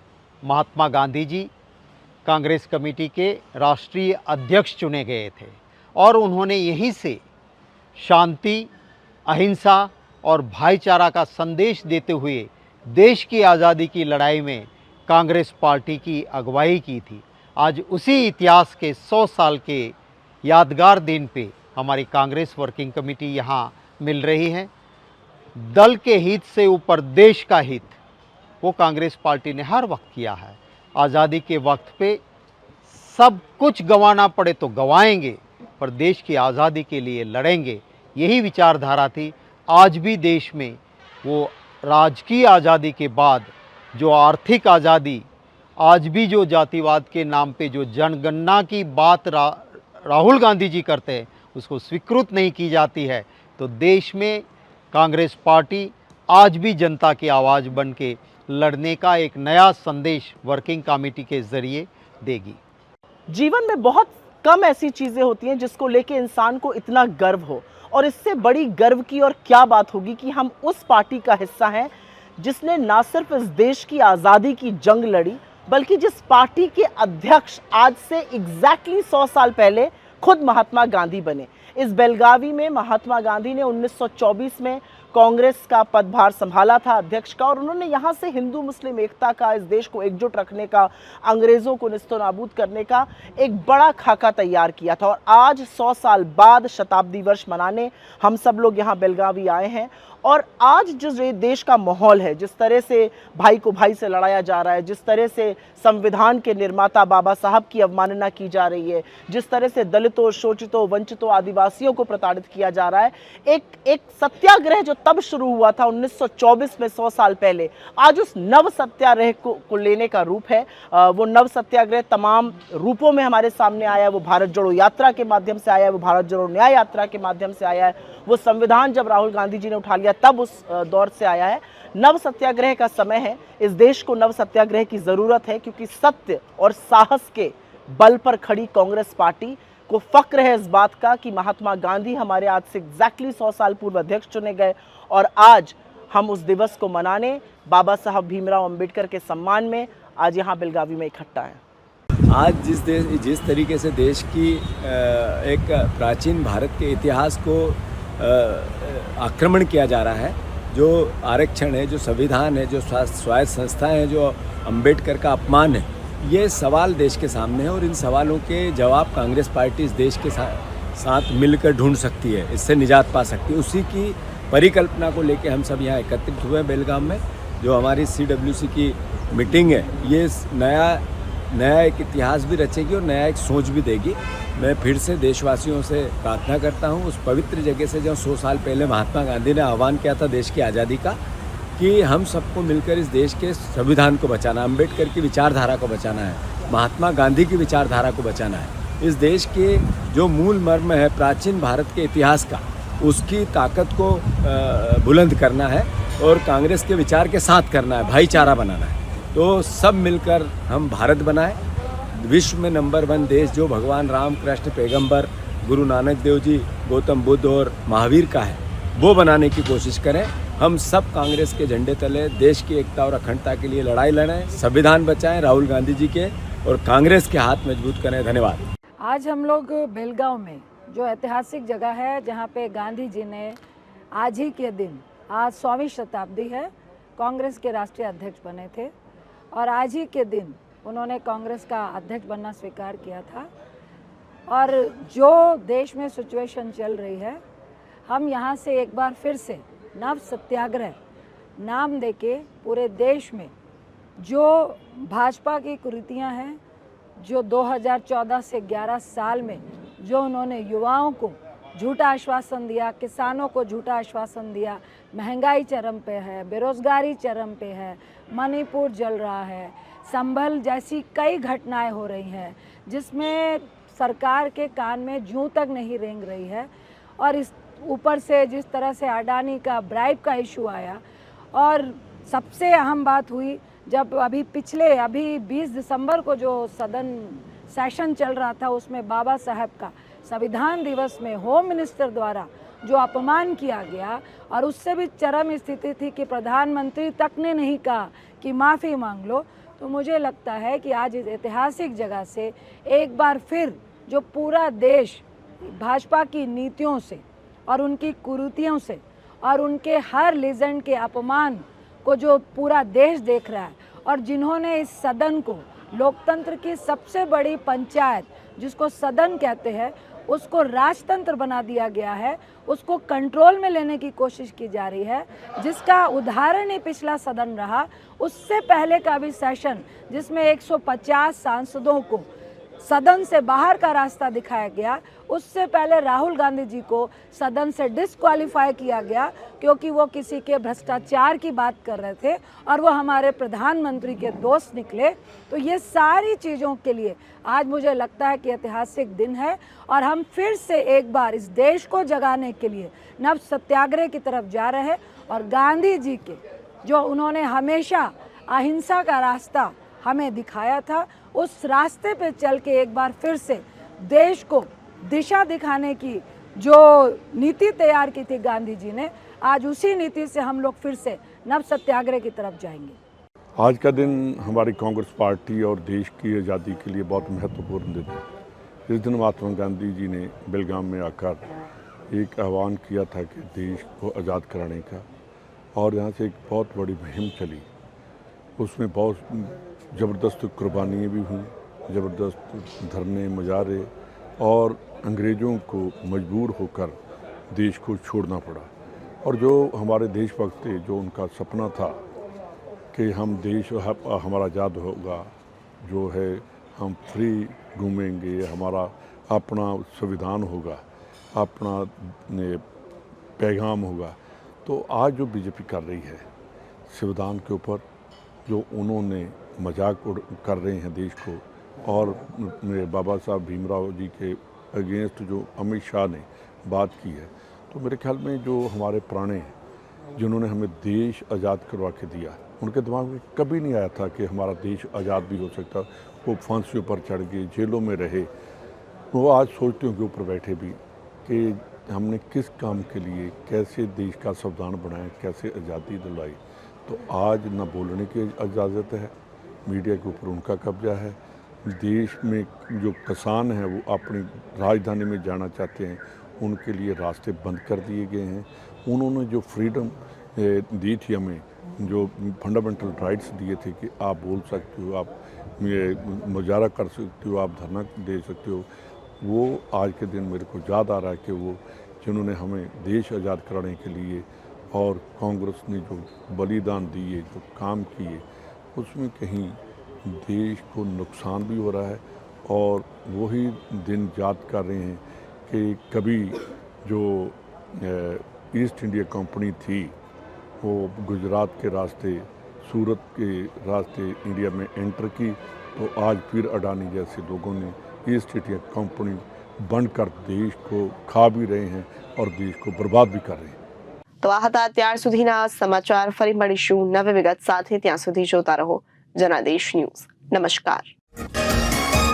महात्मा गांधी जी कांग्रेस कमेटी के राष्ट्रीय अध्यक्ष चुने गए थे और उन्होंने यहीं से शांति, अहिंसा और भाईचारा का संदेश देते हुए देश की आज़ादी की लड़ाई में कांग्रेस पार्टी की अगुवाई की थी। आज उसी इतिहास के 100 साल के यादगार दिन पे हमारी कांग्रेस वर्किंग कमेटी यहाँ मिल रही है। दल के हित से ऊपर देश का हित वो कांग्रेस पार्टी ने हर वक्त किया है। आज़ादी के वक्त पे सब कुछ गंवाना पड़े तो गंवाएंगे, पर देश की आज़ादी के लिए लड़ेंगे, यही विचारधारा थी। आज भी देश में वो राजकीय आज़ादी के बाद जो आर्थिक आज़ादी, आज भी जो जातिवाद के नाम पे जो जनगणना की बात राहुल गांधी जी करते हैं उसको स्वीकृत नहीं की जाती है, तो देश में कांग्रेस पार्टी आज भी जनता की आवाज़ बन के लड़ने का एक नया संदेश वर्किंग कमेटी के ज़रिए देगी। जीवन में बहुत कम ऐसी चीज़ें होती हैं जिसको लेके इंसान को इतना गर्व हो, और इससे बड़ी गर्व की और क्या बात होगी कि हम उस पार्टी का हिस्सा हैं जिसने ना सिर्फ इस देश की आज़ादी की जंग लड़ी, बल्कि जिस पार्टी के अध्यक्ष आज से एग्जैक्टली 100 साल पहले खुद महात्मा गांधी बने। इस बेलगावी में महात्मा गांधी ने 1924 में कांग्रेस का पदभार संभाला था अध्यक्ष का, और उन्होंने यहाँ से हिंदू मुस्लिम एकता का, इस देश को एकजुट रखने का, अंग्रेज़ों को निस्तनाबूद करने का एक बड़ा खाका तैयार किया था। और आज 100 साल बाद शताब्दी वर्ष मनाने हम सब लोग यहाँ बेलगावी आए हैं। और आज जिस देश का माहौल है, जिस तरह से भाई को भाई से लड़ाया जा रहा है, जिस तरह से संविधान के निर्माता बाबा साहब की अवमानना की जा रही है, जिस तरह से दलितों, शोषितों, वंचितों, आदिवासियों को प्रताड़ित किया जा रहा है, एक सत्याग्रह जो तब शुरू हुआ था 1924 में 100 साल पहले, आज उस नव सत्याग्रह को लेने का रूप है। वो नव सत्याग्रह तमाम रूपों में हमारे सामने आया है। वो भारत जोड़ो यात्रा के माध्यम से आया है, वो भारत जोड़ो न्याय यात्रा के माध्यम से आया है, वो संविधान जब राहुल गांधी जी ने उठा लिया तब उस दौर से आया है। नव सत्याग्रह का समय है। इस देश को नव सत्याग्रह की जरूरत है, क्योंकि सत्य और साहस के बल पर खड़ी कांग्रेस पार्टी को फक्र है इस बात का कि महात्मा गांधी हमारे आज से एग्जैक्टली 100 साल पूर्व अध्यक्ष चुने गए, और आज हम उस दिवस को मनाने बाबा साहब भीमराव अंबेडकर के सम्मान में आज यहाँ बेलगावी में इकट्ठा हैं। आज जिस तरीके से देश की एक प्राचीन भारत के इतिहास को आक्रमण किया जा रहा है, जो आरक्षण है, जो संविधान है, जो स्वायत्त संस्थाएं हैं, जो अंबेडकर का अपमान है, ये सवाल देश के सामने है। और इन सवालों के जवाब कांग्रेस पार्टी इस देश के साथ मिलकर ढूंढ सकती है, इससे निजात पा सकती है। उसी की परिकल्पना को लेकर हम सब यहाँ एकत्रित हुए बेलगाम में। जो हमारी CWC की मीटिंग है, ये नया एक इतिहास भी रचेगी और नया एक सोच भी देगी। मैं फिर से देशवासियों से प्रार्थना करता हूँ उस पवित्र जगह से जहाँ 100 साल पहले महात्मा गांधी ने आह्वान किया था देश की आज़ादी का, कि हम सबको मिलकर इस देश के संविधान को बचाना, अंबेडकर की विचारधारा को बचाना है, महात्मा गांधी की विचारधारा को बचाना है। इस देश के जो मूल मर्म है प्राचीन भारत के इतिहास का, उसकी ताकत को बुलंद करना है और कांग्रेस के विचार के साथ करना है, भाईचारा बनाना है। तो सब मिलकर हम भारत बनाए, विश्व में नंबर 1 देश जो भगवान राम, कृष्ण, पैगंबर, गुरु नानक देव जी, गौतम बुद्ध और महावीर का है, वो बनाने की कोशिश करें। हम सब कांग्रेस के झंडे तले देश की एकता और अखंडता के लिए लड़ाई लड़ें, संविधान बचाएं, राहुल गांधी जी के और कांग्रेस के हाथ मजबूत करें। धन्यवाद। आज हम लोग बेलगांव में, जो ऐतिहासिक जगह है जहाँ पे गांधी जी ने आज ही के दिन, आज 100वीं शताब्दी है, कांग्रेस के राष्ट्रीय अध्यक्ष बने थे, और आज ही के दिन उन्होंने कांग्रेस का अध्यक्ष बनना स्वीकार किया था। और जो देश में सिचुएशन चल रही है, हम यहाँ से एक बार फिर से नव सत्याग्रह नाम देके पूरे देश में जो भाजपा की कुरीतियाँ हैं, जो 2014 से 11 साल में जो उन्होंने युवाओं को झूठा आश्वासन दिया, किसानों को झूठा आश्वासन दिया, महंगाई चरम पे है, बेरोजगारी चरम पे है, मणिपुर जल रहा है, संभल जैसी कई घटनाएं हो रही हैं जिसमें सरकार के कान में जूं तक नहीं रेंग रही है। और इस ऊपर से जिस तरह से अडानी का ब्राइब का इशू आया, और सबसे अहम बात हुई जब अभी 20 दिसंबर को जो सदन सेशन चल रहा था, उसमें बाबा साहब का संविधान दिवस में होम मिनिस्टर द्वारा जो अपमान किया गया, और उससे भी चरम स्थिति थी कि प्रधानमंत्री तक ने नहीं कहा कि माफ़ी मांग लो। तो मुझे लगता है कि आज इस ऐतिहासिक जगह से एक बार फिर जो पूरा देश भाजपा की नीतियों से और उनकी कुरीतियों से और उनके हर लीजेंड के अपमान को जो पूरा देश देख रहा है, और जिन्होंने इस सदन को लोकतंत्र की सबसे बड़ी पंचायत जिसको सदन कहते हैं उसको राजतंत्र बना दिया गया है, उसको कंट्रोल में लेने की कोशिश की जा रही है, जिसका उदाहरण ही पिछला सदन रहा। उससे पहले का भी सेशन जिसमें 150 सांसदों को सदन से बाहर का रास्ता दिखाया गया, उससे पहले राहुल गांधी जी को सदन से डिस्क्वालीफाई किया गया क्योंकि वो किसी के भ्रष्टाचार की बात कर रहे थे और वो हमारे प्रधानमंत्री के दोस्त निकले। तो ये सारी चीज़ों के लिए आज मुझे लगता है कि ऐतिहासिक दिन है, और हम फिर से एक बार इस देश को जगाने के लिए नव सत्याग्रह की तरफ जा रहे हैं। और गांधी जी के जो उन्होंने हमेशा अहिंसा का रास्ता हमें दिखाया था, उस रास्ते पे चल के एक बार फिर से देश को दिशा दिखाने की जो नीति तैयार की थी गांधी जी ने, आज उसी नीति से हम लोग फिर से नव सत्याग्रह की तरफ जाएंगे। आज का दिन हमारी कांग्रेस पार्टी और देश की आज़ादी के लिए बहुत महत्वपूर्ण दिन है। इस दिन महात्मा गांधी जी ने बेलगाम में आकर एक आह्वान किया था कि देश को आज़ाद कराने का, और यहाँ से एक बहुत बड़ी मुहिम चली। उसमें बहुत ज़बरदस्त कुर्बानियाँ भी हुई, ज़बरदस्त धरने मुजाहरे, और अंग्रेज़ों को मजबूर होकर देश को छोड़ना पड़ा। और जो हमारे देशभक्त थे, जो उनका सपना था कि हम देश हमारा आज़ाद होगा, जो है हम फ्री घूमेंगे, हमारा अपना संविधान होगा, अपना पैगाम होगा, तो आज जो बीजेपी कर रही है संविधान के ऊपर, जो उन्होंने मजाक कर रहे हैं देश को, और मेरे बाबा साहब भीमराव जी के अगेंस्ट जो अमित शाह ने बात की है, तो मेरे ख्याल में जो हमारे पुराने हैं जिन्होंने हमें देश आज़ाद करवा के दिया, उनके दिमाग में कभी नहीं आया था कि हमारा देश आज़ाद भी हो सकता। वो फांसियों पर चढ़ गए, जेलों में रहे। वो आज सोचते होंगे ऊपर बैठे भी कि हमने किस काम के लिए कैसे देश का संविधान बनाया, कैसे आज़ादी दिलाई। तो आज न बोलने की इजाज़त है, मीडिया के ऊपर उनका कब्जा है। देश में जो किसान हैं वो अपनी राजधानी में जाना चाहते हैं, उनके लिए रास्ते बंद कर दिए गए हैं। उन्होंने जो फ्रीडम दी थी हमें, जो फंडामेंटल राइट्स दिए थे कि आप बोल सकते हो, आप मुजाहरा कर सकते हो, आप धरना दे सकते हो, वो आज के दिन मेरे को याद आ रहा है कि वो जिन्होंने हमें देश आज़ाद कराने के लिए और कांग्रेस ने जो बलिदान दिए, जो काम किए, उसमें कहीं देश को नुकसान भी हो रहा है। और वही दिन याद कर रहे हैं कि कभी जो ईस्ट इंडिया कंपनी थी वो गुजरात के रास्ते, सूरत के रास्ते इंडिया में एंटर की, तो आज फिर अडानी जैसे लोगों ने ईस्ट इंडिया कंपनी बनकर देश को खा भी रहे हैं और देश को बर्बाद भी कर रहे हैं। તો આ હતા અત્યાર સુધીના સમાચાર। ફરી મળીશું નવી વિગત સાથે, ત્યાં સુધી જોતા રહો જનાદેશ ન્યૂઝ। નમસ્કાર।